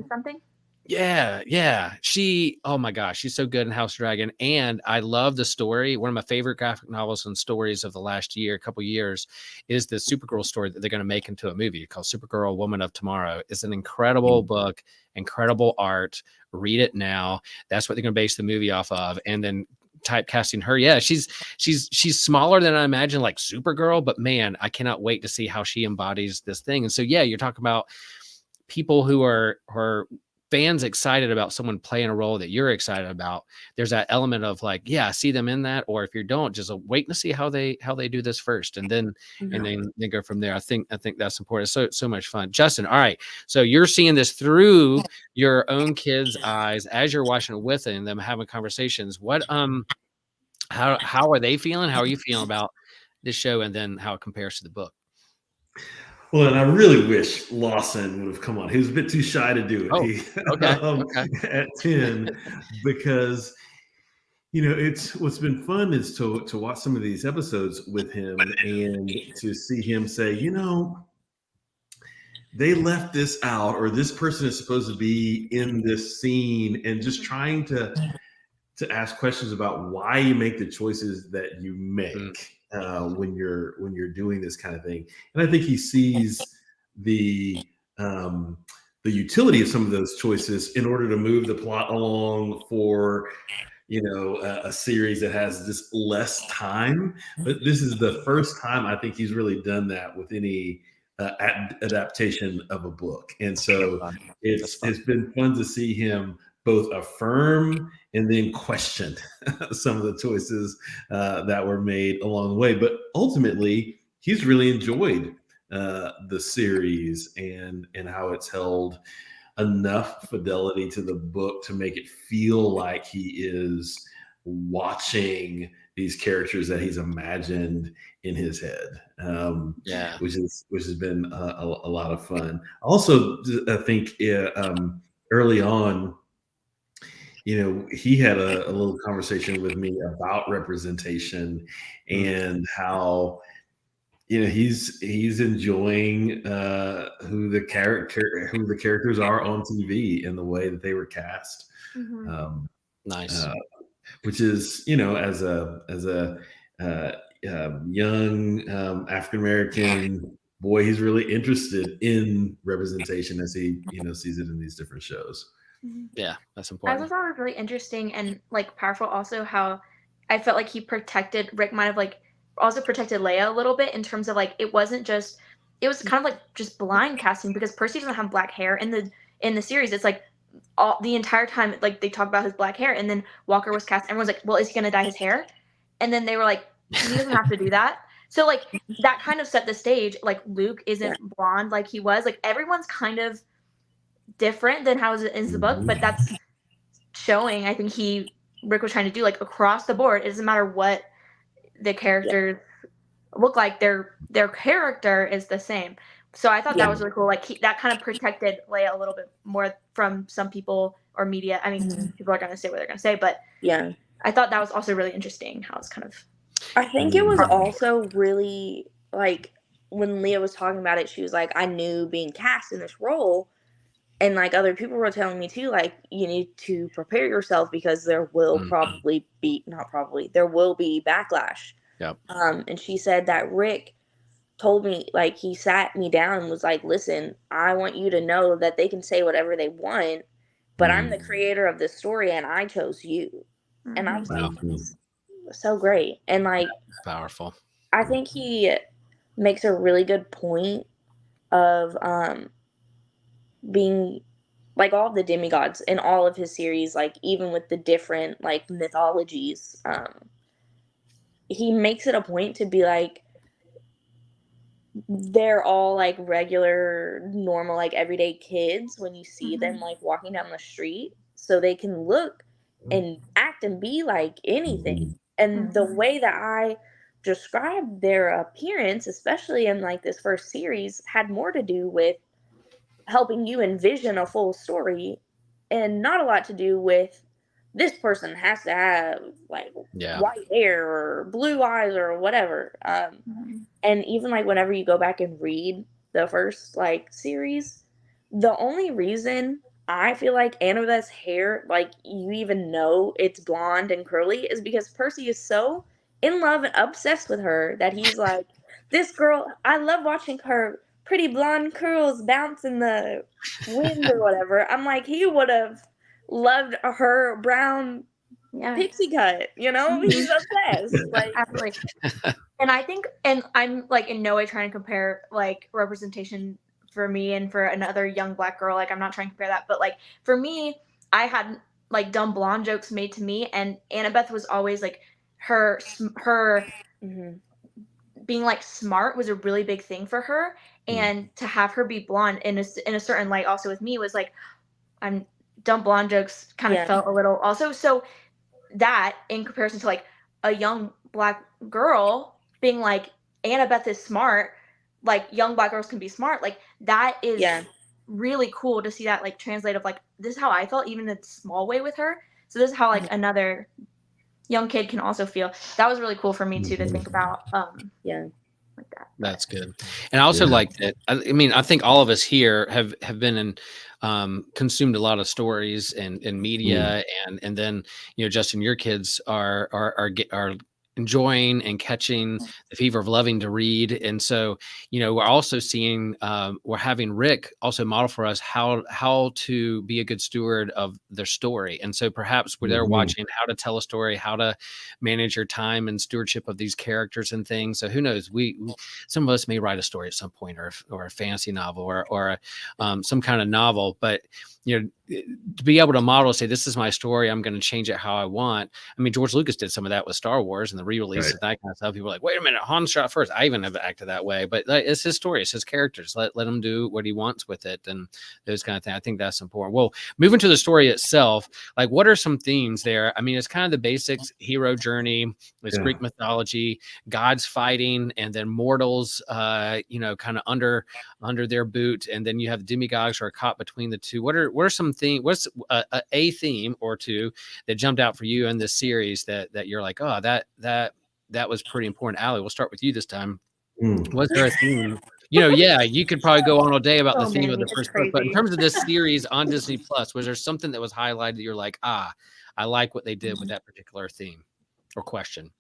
something. Yeah. Oh my gosh, she's so good in House Dragon. And I love the story. One of my favorite graphic novels and stories of the last couple years, is the Supergirl story that they're going to make into a movie called Supergirl Woman of Tomorrow. It's an incredible book, incredible art. Read it now. That's what they're going to base the movie off of. And then typecasting her. Yeah, she's smaller than I imagine, like Supergirl, but man, I cannot wait to see how she embodies this thing. And so, yeah, you're talking about people who are fans excited about someone playing a role that you're excited about. There's that element of like, yeah, see them in that, or if you don't, just wait to see how they do this first, and then then go from there. I think that's important. So much fun. Justin, all right, so you're seeing this through your own kids' eyes as you're watching it with them having conversations. What how are they feeling? How are you feeling about this show, and then how it compares to the book? Well, and I really wish Lawson would have come on. He was a bit too shy to do it. Okay. At 10, because it's what's been fun is to watch some of these episodes with him and to see him say, they left this out, or this person is supposed to be in this scene, and just trying to ask questions about why you make the choices that you make when you're doing this kind of thing. And I think he sees the utility of some of those choices in order to move the plot along for a series that has just less time. But this is the first time I think he's really done that with any adaptation of a book. And so it's been fun to see him both affirm and then question some of the choices that were made along the way. But ultimately, he's really enjoyed the series and how it's held enough fidelity to the book to make it feel like he is watching these characters that he's imagined in his head. Which has been a lot of fun. Also, I think early on, he had a little conversation with me about representation and how he's enjoying who the characters are on TV and the way that they were cast. Nice. Which is as a young African American boy, he's really interested in representation as he sees it in these different shows. Yeah, that's I important. thought it was really interesting and like powerful also how I felt like Rick might have like also protected Leia a little bit in terms of like it was kind of like just blind casting, because Percy doesn't have black hair in the series. It's like the entire time like they talk about his black hair, and then Walker was cast, everyone's like, well, is he gonna dye his hair? And then they were like, he doesn't have to do that. So like that kind of set the stage. Like Luke isn't blonde like he was. Like everyone's kind of different than how it is the book, but that's showing, I think Rick was trying to do like across the board. It doesn't matter what the characters look like, their character is the same. So I thought that was really cool. Like that kind of protected Leia a little bit more from some people or media. I mean, people are going to say what they're going to say, but I thought that was also really interesting how it's kind of. I think it was also really like when Leah was talking about it, she was like, I knew being cast in this role, and like other people were telling me too, like you need to prepare yourself because there will probably be there will be backlash. Yep. And she said that Rick told me, like, he sat me down and was like, listen, I want you to know that they can say whatever they want, but I'm the creator of this story and I chose you. And I was like, so great. And like, Powerful. I think he makes a really good point of being like all of the demigods in all of his series, like even with the different like mythologies, he makes it a point to be like, they're all like regular, normal, like everyday kids when you see them like walking down the street, so they can look and act and be like anything. And the way that I described their appearance, especially in like this first series, had more to do with helping you envision a full story and not a lot to do with this person has to have like white hair or blue eyes or whatever. And even like whenever you go back and read the first like series, the only reason I feel like Annabeth's hair, like you even know it's blonde and curly, is because Percy is so in love and obsessed with her that he's like, this girl, I love watching her pretty blonde curls bounce in the wind or whatever. I'm like, he would have loved her brown pixie cut, you know? He's obsessed. Like, absolutely. And I think, and I'm like in no way trying to compare like representation for me and for another young Black girl. Like I'm not trying to compare that, but like for me, I had like dumb blonde jokes made to me, and Annabeth was always like her being like smart was a really big thing for her, and to have her be blonde in a certain light also with me was like, I'm dumb blonde jokes kind of felt a little also. So that in comparison to like a young Black girl being like, Annabeth is smart, like young Black girls can be smart, like that is really cool to see that like translate of like, this is how I felt even in a small way with her, so this is how like another young kid can also feel. That was really cool for me too to think about. Like that. That's good. And I also like that. I mean, I think all of us here have been in consumed a lot of stories and media, and then Justin, your kids are enjoying and catching the fever of loving to read. And so, we're also seeing, we're having Rick also model for us how to be a good steward of their story. And so perhaps they're watching how to tell a story, how to manage your time and stewardship of these characters and things. So who knows, some of us may write a story at some point, or a fantasy novel, or some kind of novel, but to be able to model, say, this is my story, I'm going to change it how I want. I mean, George Lucas did some of that with Star Wars and the re-release and that kind of stuff. People were like, wait a minute, Han shot first. I even have acted that way, but it's his story, it's his characters. Let him do what he wants with it, and those kind of things. I think that's important. Well, moving to the story itself, like, what are some themes there? I mean, it's kind of the basics: hero journey, it's Greek mythology, gods fighting, and then mortals, kind of under their boot, and then you have demigods who are caught between the two. What are some themes? What's a theme or two that jumped out for you in this series that you're like, oh, that was pretty important? Allie, we'll start with you this time. Was there a theme? You could probably go on all day about the theme of the first book, but in terms of this series on Disney Plus, was there something that was highlighted that you're like, I like what they did with that particular theme or question?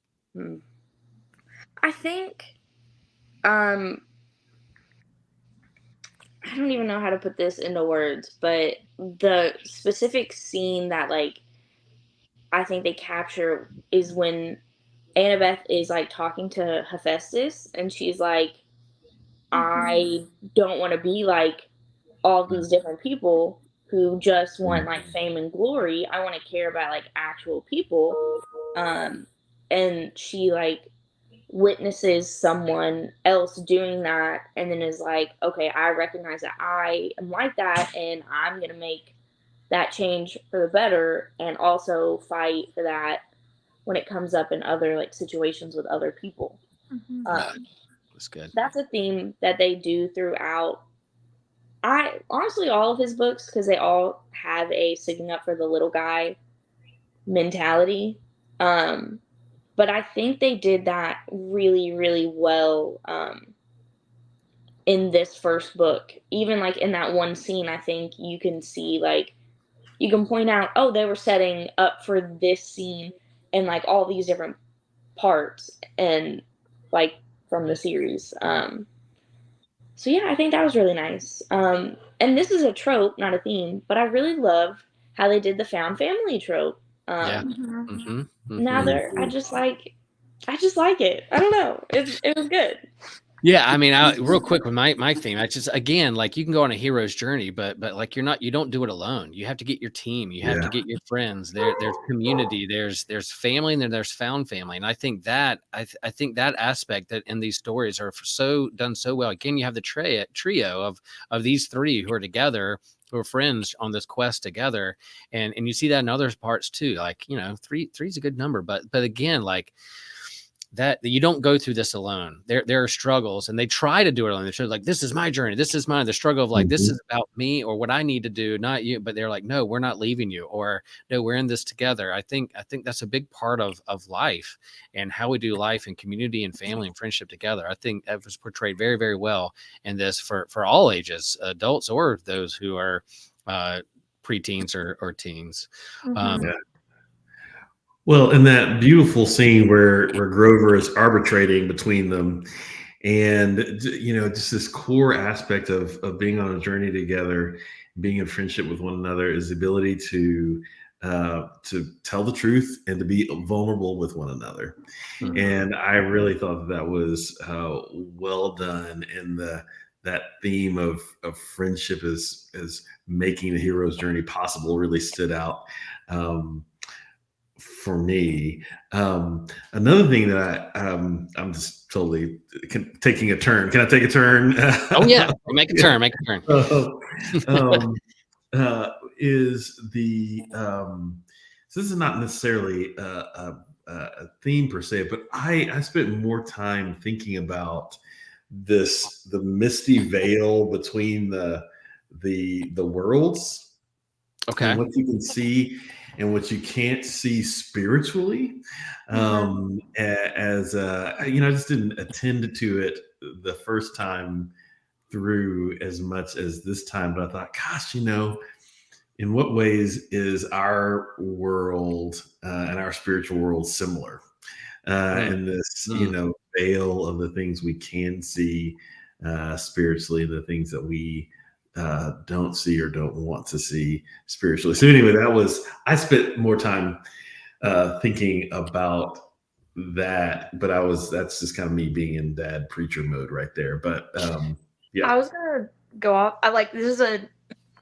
I think, I don't even know how to put this into words, but the specific scene that like I think they capture is when Annabeth is like talking to Hephaestus, and she's like, I don't want to be like all these different people who just want like fame and glory. I want to care about like actual people. And she like witnesses someone else doing that, and then is like, okay, I recognize that I am like that, and I'm gonna make that change for the better, and also fight for that when it comes up in other like situations with other people. That's good. That's a theme that they do throughout, I honestly, all of his books, because they all have a sticking up for the little guy mentality. but I think they did that really, really well in this first book. Even like in that one scene, I think you can see like you can point out, oh, they were setting up for this scene and like all these different parts and like from the series. So yeah, I think that was really nice. And this is a trope, not a theme, but I really love how they did the found family trope. Yeah. Mhm. Now there, I just like it. I don't know. It was good. Yeah, I mean, real quick with my theme, I just again, like you can go on a hero's journey, but like you don't do it alone. You have to get your team, you have to get your friends. There's community, there's family, and then there's found family. And I think that I think that aspect that in these stories are so done so well. Again, you have the trio of these three who are together, who are friends on this quest together, and you see that in other parts too. Like, you know, three's a good number, but again, like that you don't go through this alone. There are struggles, and they try to do it alone. They show like, this is my journey, this is mine. The struggle of like, this is about me or what I need to do, not you. But they're like, no, we're not leaving you, or no, we're in this together. I think that's a big part of life and how we do life and community and family and friendship together. I think that was portrayed very, very well in this for all ages, adults or those who are preteens or teens. Yeah. Well, in that beautiful scene where Grover is arbitrating between them, and you know, just this core aspect of being on a journey together, being in friendship with one another, is the ability to tell the truth and to be vulnerable with one another. And I really thought that was well done, and that theme of friendship is making the hero's journey possible really stood out. For me, another thing that I'm just totally taking a turn. Can I take a turn? Oh yeah, make a turn. Make a turn. Is the so this is not necessarily a theme per se, but I spent more time thinking about the misty veil between the worlds. Okay. And what you can see and what you can't see spiritually. As you know, I just didn't attend to it the first time through as much as this time, but I thought, gosh, you know, in what ways is our world and our spiritual world similar? And this, you know, veil of the things we can see spiritually, the things that we don't see or don't want to see spiritually. So anyway, I spent more time thinking about that, but that's just kind of me being in dad preacher mode right there. But yeah. I was gonna go off. This is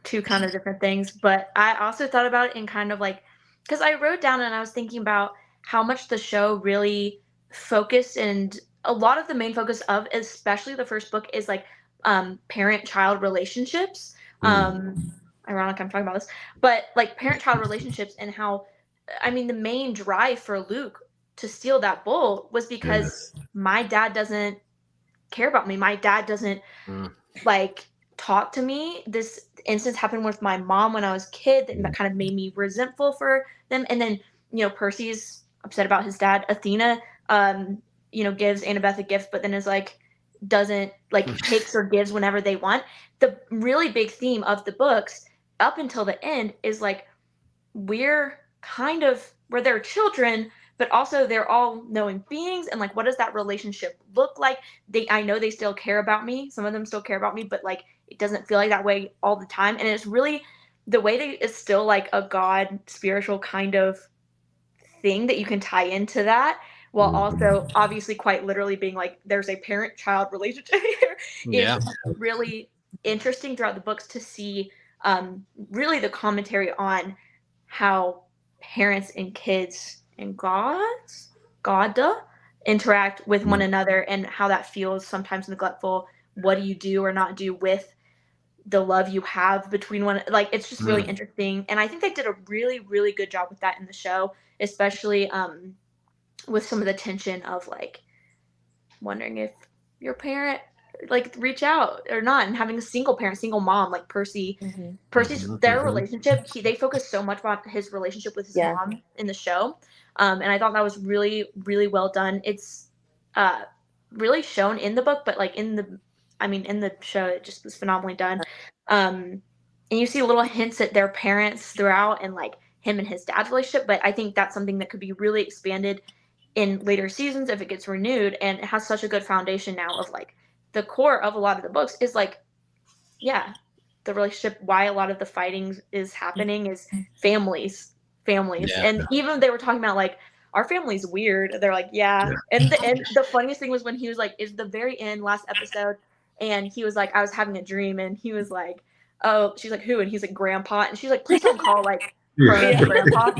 two kind of different things, but I also thought about it in kind of like, because I wrote down and I was thinking about how much the show really focused, and a lot of the main focus of, especially the first book, is like parent-child relationships. Ironic I'm talking about this, but like parent-child relationships, and how, I mean, the main drive for Luke to steal that bowl was because my dad doesn't care about me. My dad doesn't like talk to me. This instance happened with my mom when I was a kid that kind of made me resentful for them. And then, you know, Percy's upset about his dad. Athena, you know, gives Annabeth a gift, but then is like, doesn't like takes or gives whenever they want. The really big theme of the books up until the end is like, we're they're children, but also they're all knowing beings, and like, what does that relationship look like? I know they still care about me, some of them still care about me, but like, it doesn't feel like that way all the time. And it's really the way that it's still like a god spiritual kind of thing that you can tie into that, while also obviously quite literally being like, there's a parent-child relationship here. Is really interesting throughout the books to see really the commentary on how parents and kids and God interact with one another, and how that feels sometimes neglectful. What do you do or not do with the love you have between one? Like, it's just really interesting, and I think they did a really, really good job with that in the show, especially with some of the tension of like wondering if your parent like reach out or not, and having a single mom like Percy's their relationship, they focus so much on his relationship with his mom in the show, and I thought that was really, really well done. It's really shown in the book, but like in the show it just was phenomenally done. And you see little hints at their parents throughout, and like him and his dad's relationship, but I think that's something that could be really expanded in later seasons if it gets renewed. And it has such a good foundation now of like the core of a lot of the books is like, the relationship, why a lot of the fighting is happening is families. And even they were talking about like, our family's weird. They're like, and the funniest thing was when he was like, is the very end last episode, and he was like, I was having a dream, and he was like, oh, she's like, who? And he's like, grandpa. And she's like, please don't call like grandpa. But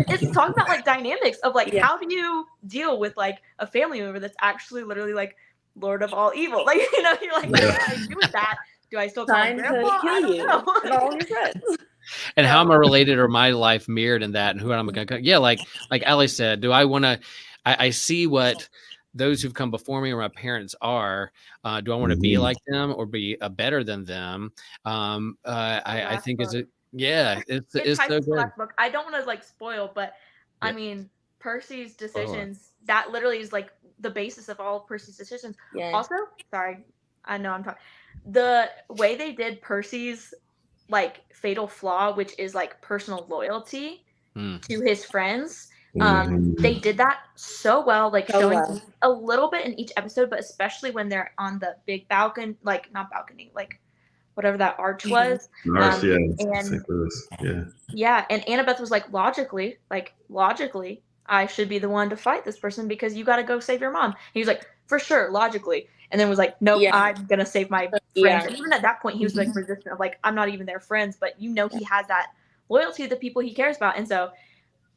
it's talking about like dynamics of like, how do you deal with like a family member that's actually literally like Lord of all evil? Like, you're like, what do I do with that? Do I still call him grandpa? I don't know. And all your friends. And how am I related, or my life mirrored in that, and who am I going to? Like Allie said, do I want to? I see what those who've come before me or my parents are. Do I want to be like them or be better than them? I think it's so good. Book. I don't want to like spoil, but I mean Percy's decisions. That literally is like the basis of all of Percy's decisions. Also, sorry, I know I'm talking. The way they did Percy's like fatal flaw, which is like personal loyalty to his friends, they did that so well, like showing a little bit in each episode, but especially when they're on the big balcony, like not balcony, like whatever that arch was. And Annabeth was like, logically I should be the one to fight this person because you got to go save your mom. And he was like, for sure, logically. And then was like, nope, I'm gonna save my friends. And even at that point, he was like resistant of like, I'm not even their friends, but he has that loyalty to the people he cares about, and so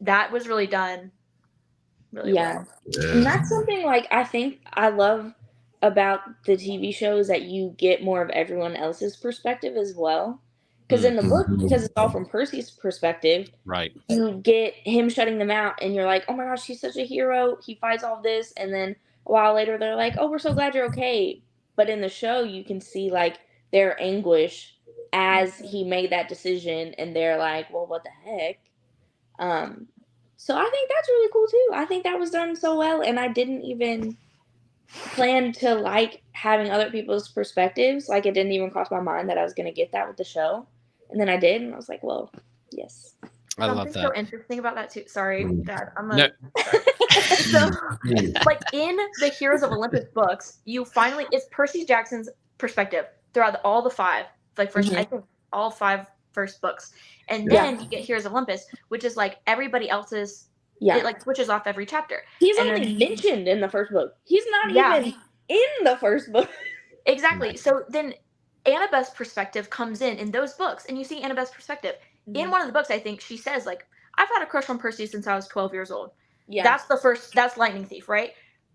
that was really done really well. And that's something like I think I love about the TV show is that you get more of everyone else's perspective as well. Because in the book, because it's all from Percy's perspective, right? You get him shutting them out, and you're like, oh my gosh, he's such a hero. He fights all this, and then a while later, they're like, oh, we're so glad you're okay. But in the show, you can see, like, their anguish as he made that decision. And they're like, well, what the heck? So I think that's really cool, too. I think that was done so well. And I didn't even plan to like having other people's perspectives. Like, it didn't even cross my mind that I was going to get that with the show. And then I did. And I was like, well, yes. I love that. Something so interesting about that, too. Sorry, Dad. So, like in the Heroes of Olympus books, it's Percy Jackson's perspective throughout all the five, like first, I think all 5 first books, and then you get Heroes of Olympus, which is like everybody else's. It like switches off every chapter. He's only mentioned in the first book. He's not even in the first book. Exactly. So then Annabeth's perspective comes in those books, and you see Annabeth's perspective in one of the books. I think she says like, I've had a crush on Percy since I was 12 years old. That's Lightning Thief, right?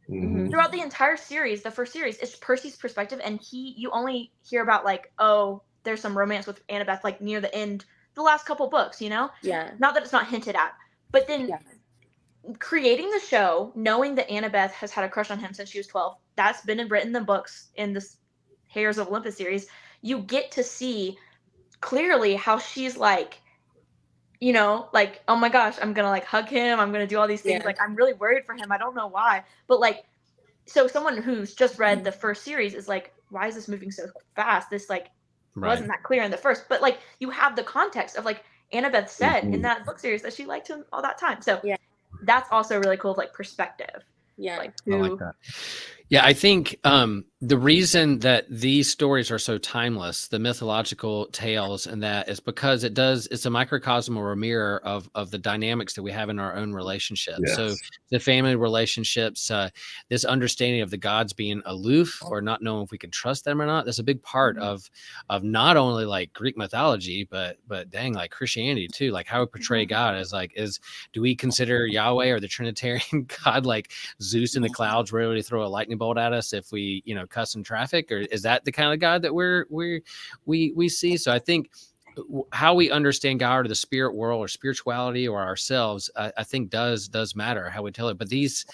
Throughout the entire series, the first series, it's Percy's perspective, and you only hear about like, oh, there's some romance with Annabeth like near the end, the last couple books, not that it's not hinted at, but then creating the show, knowing that Annabeth has had a crush on him since she was 12, that's been written in the books in this Heroes of Olympus series. You get to see clearly how she's like, like, oh my gosh, I'm gonna like hug him, I'm gonna do all these things, like I'm really worried for him, I don't know why, but like, so someone who's just read the first series is like, why is this moving so fast? This like wasn't that clear in the first, but like you have the context of like Annabeth said in that book series that she liked him all that time, so that's also really cool, like perspective. I like that. I think the reason that these stories are so timeless, the mythological tales, and that is because it's a microcosm or a mirror of the dynamics that we have in our own relationships. So the family relationships, this understanding of the gods being aloof or not knowing if we can trust them or not, that's a big part of not only like Greek mythology, but dang, like Christianity too. Like how we portray God as like, do we consider Yahweh or the Trinitarian God like Zeus in the clouds ready to throw a lightning bolt at us if we cuss in traffic, or is that the kind of God that we see? So I think how we understand God or the spirit world or spirituality or ourselves, I think does matter how we tell it. But these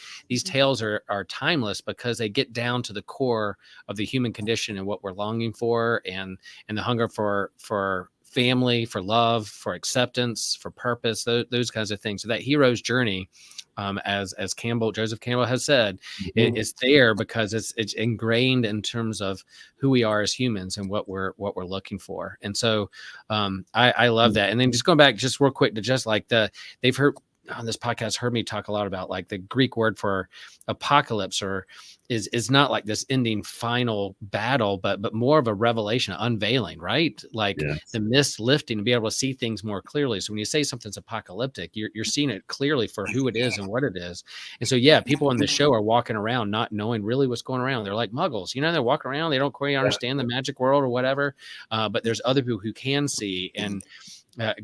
tales are timeless because they get down to the core of the human condition and what we're longing for, and the hunger for family, for love, for acceptance, for purpose, those kinds of things. So that hero's journey, as Joseph Campbell has said, it's there because it's ingrained in terms of who we are as humans and what we're looking for. And so I love that. And then just going back just real quick to just like they've heard on this podcast, heard me talk a lot about like the Greek word for apocalypse, or is not like this ending final battle, but more of a revelation, unveiling, right? Like the mist lifting to be able to see things more clearly. So when you say something's apocalyptic, you're seeing it clearly for who it is and what it is. And so, yeah, people on the show are walking around not knowing really what's going around. They're like muggles, they're walking around. They don't quite understand the magic world or whatever. But there's other people who can see and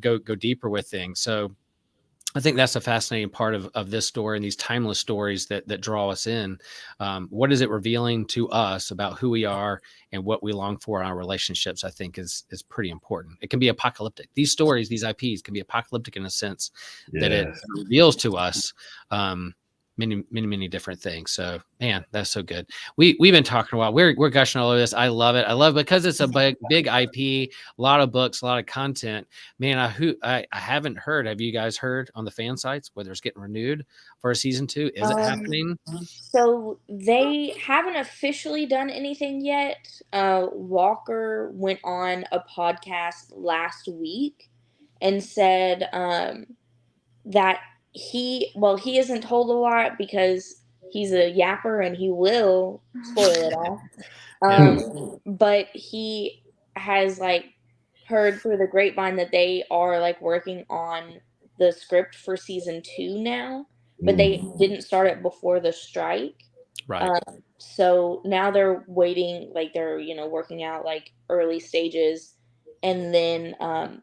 go deeper with things. So I think that's a fascinating part of this story and these timeless stories that draw us in. What is it revealing to us about who we are and what we long for in our relationships? I think is pretty important. It can be apocalyptic. These stories, these IPs can be apocalyptic in a sense that it reveals to us many different things. So man, that's so good. We've been talking a while. We're gushing all over this. I love it. I love it because it's a big IP, a lot of books, a lot of content. Man, I haven't heard. Have you guys heard on the fan sites whether it's getting renewed for a season 2? Is it happening? So they haven't officially done anything yet. Walker went on a podcast last week and said that he isn't told a lot because he's a yapper and he will spoil it all. But he has like heard through the grapevine that they are like working on the script for season 2 now, but they didn't start it before the strike. Right. So now they're waiting, like they're, working out like early stages, and then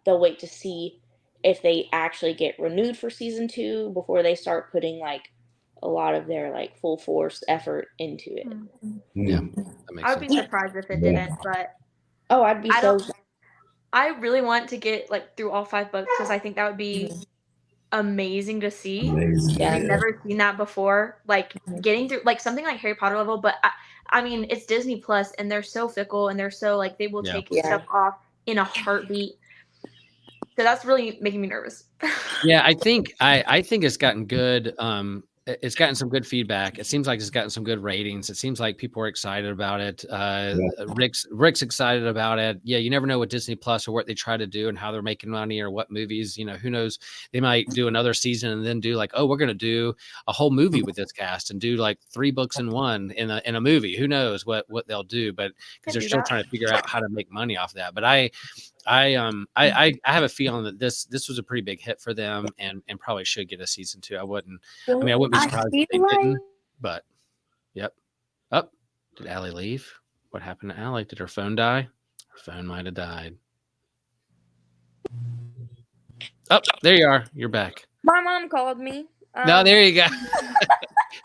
they'll wait to see if they actually get renewed for season 2 before they start putting like a lot of their like full force effort into it. Yeah, I would be surprised if it didn't, but I'd be I really want to get like through all 5 books because I think that would be amazing to see. I've never seen that before. Like getting through like something like Harry Potter level, but I mean it's Disney Plus and they're so fickle and they're so like they will take stuff off in a heartbeat. So that's really making me nervous. Yeah, I think it's gotten good. It's gotten some good feedback. It seems like it's gotten some good ratings. It seems like people are excited about it. Rick's excited about it. Yeah, you never know with Disney Plus or what they try to do and how they're making money or what movies. Who knows? They might do another season and then do like, oh, we're going to do a whole movie with this cast and do like 3 books in one in a movie. Who knows what they'll do? But because they're still trying to figure out how to make money off that. But I have a feeling that this was a pretty big hit for them and probably should get a season 2. I wouldn't be surprised if they didn't, but yep. Did Allie leave? What happened to Allie? Did her phone die? Her phone might have died. Oh, there you are. You're back. My mom called me. No, there you go.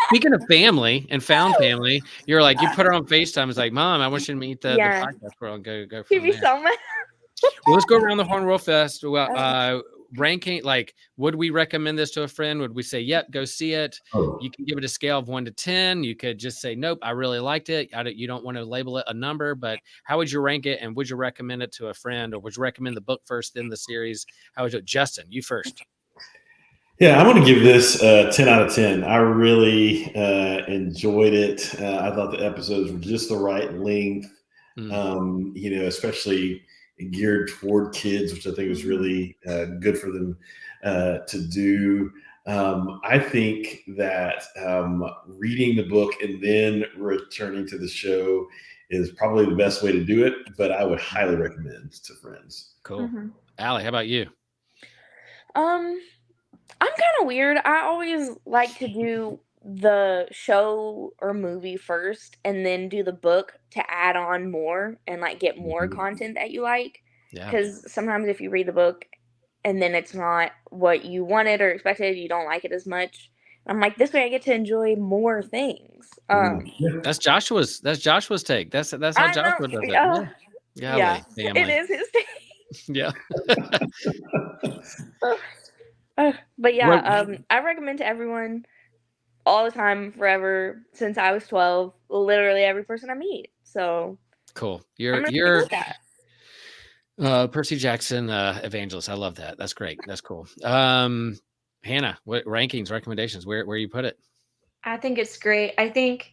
Speaking of family and found family, you're like, you put her on FaceTime. It's like, Mom, I want you to meet the podcast girl and go from there. So much. Well, let's go around the horn real fast. Well, ranking, like, would we recommend this to a friend? Would we say, yep, go see it? You can give it a scale of 1 to 10. You could just say, nope, I really liked it. You don't want to label it a number, but how would you rank it? And would you recommend it to a friend, or would you recommend the book first, then the series? How would you? Justin, you first. Yeah, I'm going to give this 10 out of 10. I really enjoyed it. I thought the episodes were just the right length, especially geared toward kids, which I think was really good for them to do. I think that reading the book and then returning to the show is probably the best way to do it, but I would highly recommend to friends. Cool. Allie, how about you? I'm kind of weird. I always like to do the show or movie first and then do the book to add on more and like get more content that you like. Because sometimes if you read the book and then it's not what you wanted or expected, you don't like it as much. I'm like, this way I get to enjoy more things. That's Joshua's take. That's how Joshua does it. Yeah, it is his take. Yeah. But yeah, I recommend to everyone all the time, forever, since I was 12, literally every person I meet. So Cool. I'm gonna stick You're with that. Percy Jackson evangelist. I love that. That's great. That's cool. Hannah, what rankings, recommendations? Where you put it? I think it's great. I think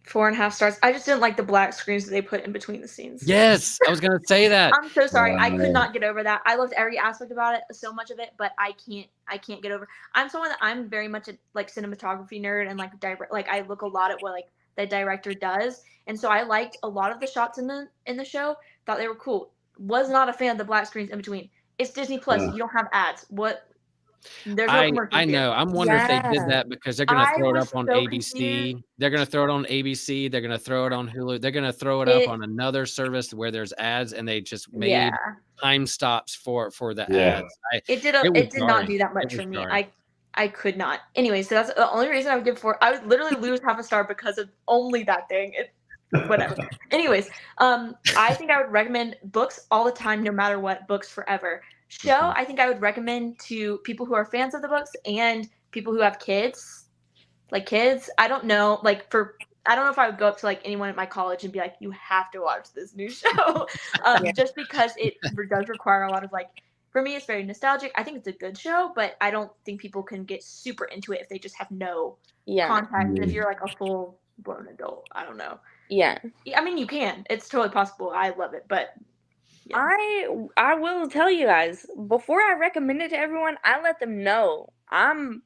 4.5 stars. I just didn't like the black screens that they put in between the scenes. Yes, I was gonna say that. I'm so sorry. I could not get over that. I loved every aspect about it, so much of it, but I can't get over. I'm someone that I'm very much a like cinematography nerd and like like I look a lot at what like the director does, and so I liked a lot of the shots in the show. Thought they were cool. Was not a fan of the black screens in between. It's Disney Plus. You don't have ads. What? There's no commercials I know. here. I'm wondering if they did that because they're going to throw it up on ABC. They're going to throw it on ABC. They're going to throw it on Hulu. They're going to throw it up on another service where there's ads, and they just made time stops for the ads. It did not do that much for me. I could not. Anyway, so that's the only reason I would give 4. I would literally lose half a star because of only that thing. Whatever. Anyways, I think I would recommend books all the time, no matter what. Books forever. Show, I think I would recommend to people who are fans of the books and people who have kids. Like kids, I don't know. I don't know if I would go up to like anyone at my college and be like, "You have to watch this new show," just because it does require a lot of like. For me, it's very nostalgic. I think it's a good show, but I don't think people can get super into it if they just have no contact. And if you're like a full blown adult, I don't know. Yeah. I mean, you can. It's totally possible. I love it, but. Yeah. I will tell you guys, before I recommend it to everyone, I let them know I'm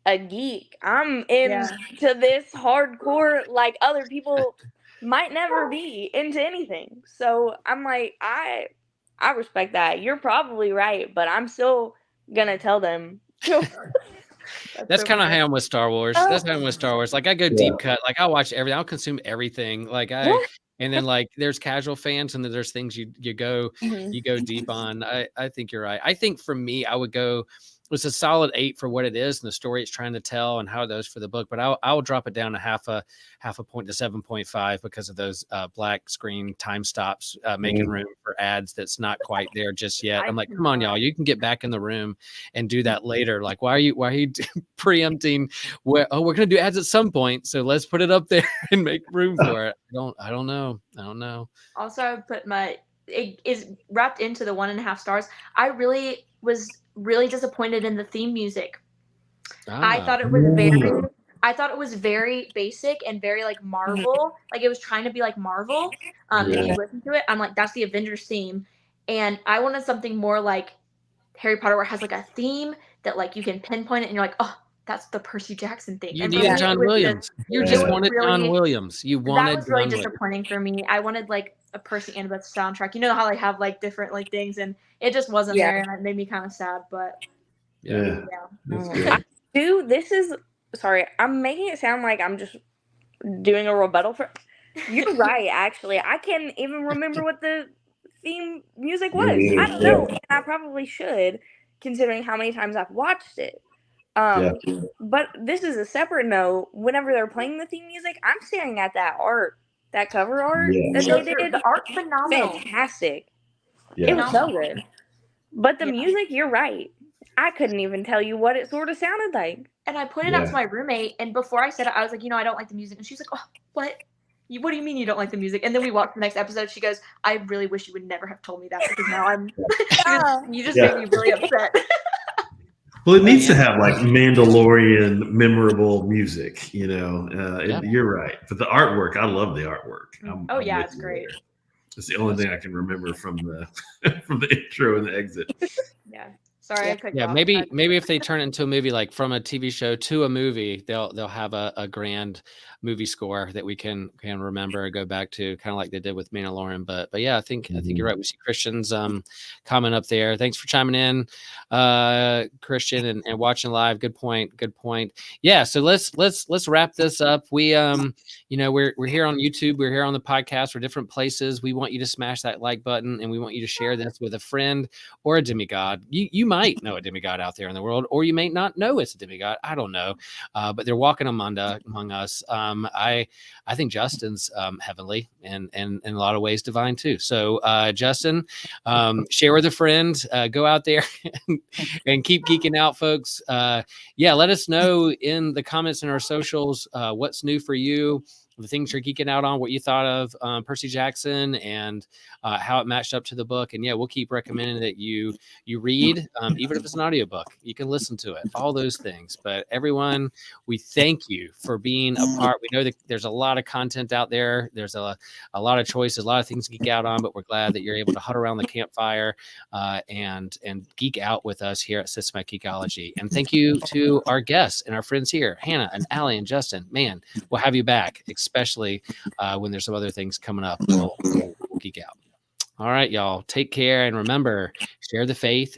a geek. I'm into this hardcore, like other people might never be into anything. So I'm like, I respect that. You're probably right, but I'm still gonna tell them. That's kind of how I'm with Star Wars. That's how I'm with Star Wars. Like I go deep cut. Like I'll watch everything. I'll consume everything. And then like there's casual fans and then there's things you go deep on. I think you're right. I think for me, I would go, it's a solid 8 for what it is and the story it's trying to tell and how it does for the book. But I'll drop it down to half a point to 7.5 because of those black screen time stops, making room for ads that's not quite there just yet. I'm like, come on, y'all, you can get back in the room and do that later. Like, why are you preempting? We're gonna do ads at some point, so let's put it up there and make room for it. I don't know. Also, I would put it is wrapped into the 1.5 stars. I really was really disappointed in the theme music. I thought it was very basic and very like Marvel. Like it was trying to be like Marvel. If you listen to it, I'm like, that's the Avengers theme. And I wanted something more like Harry Potter where it has like a theme that like you can pinpoint it and you're like, oh, that's the Percy Jackson thing. You needed John Williams. You just wanted John Williams. That was really disappointing for me. I wanted like a Percy Annabeth soundtrack. You know how they have like different like things, and it just wasn't there, and it made me kind of sad. But sorry, I'm making it sound like I'm just doing a rebuttal for. You're right. Actually, I can't even remember what the theme music was. I don't know, and I probably should, considering how many times I've watched it. But this is a separate note. Whenever they're playing the theme music, I'm staring at that art, that cover art that they did. The art's phenomenal. Fantastic. It was so good. But the music, you're right. I couldn't even tell you what it sort of sounded like. And I pointed out to my roommate, and before I said it, I was like, I don't like the music. And she's like, oh, what? What do you mean you don't like the music? And then we watched the next episode. She goes, I really wish you would never have told me that because now I'm. You just made me really upset. Well, it needs to have like Mandalorian memorable music, you're right. But the artwork, I love the artwork. It's great. It's the only thing I can remember from the intro and the exit. Yeah. Sorry, I couldn't. Yeah, maybe if they turn it into a movie, like from a TV show to a movie, they'll have a grand movie score that we can remember or go back to, kind of like they did with Mandalorian. But yeah, I think you're right. We see Christian's comment up there. Thanks for chiming in, Christian, and watching live. Good point. Yeah, so let's wrap this up. We we're here on YouTube, we're here on the podcast, we're different places. We want you to smash that like button, and we want you to share this with a friend or a demigod. You might might know a demigod out there in the world, or you may not know it's a demigod. I don't know, but they're walking among us. I think Justin's heavenly and in a lot of ways divine too. So Justin, share with a friend. Go out there and keep geeking out, folks. Yeah, let us know in the comments in our socials what's new for you, the things you're geeking out on, what you thought of Percy Jackson, and how it matched up to the book. And yeah, we'll keep recommending that you read, even if it's an audiobook. You can listen to it, all those things. But everyone, we thank you for being a part. We know that there's a lot of content out there. There's a lot of choices, a lot of things to geek out on, but we're glad that you're able to huddle around the campfire and geek out with us here at Systematic Geekology. And thank you to our guests and our friends here, Hannah and Allie and Justin. Man, we'll have you back, especially when there's some other things coming up. We'll geek out. All right, y'all. Take care. And remember, share the faith.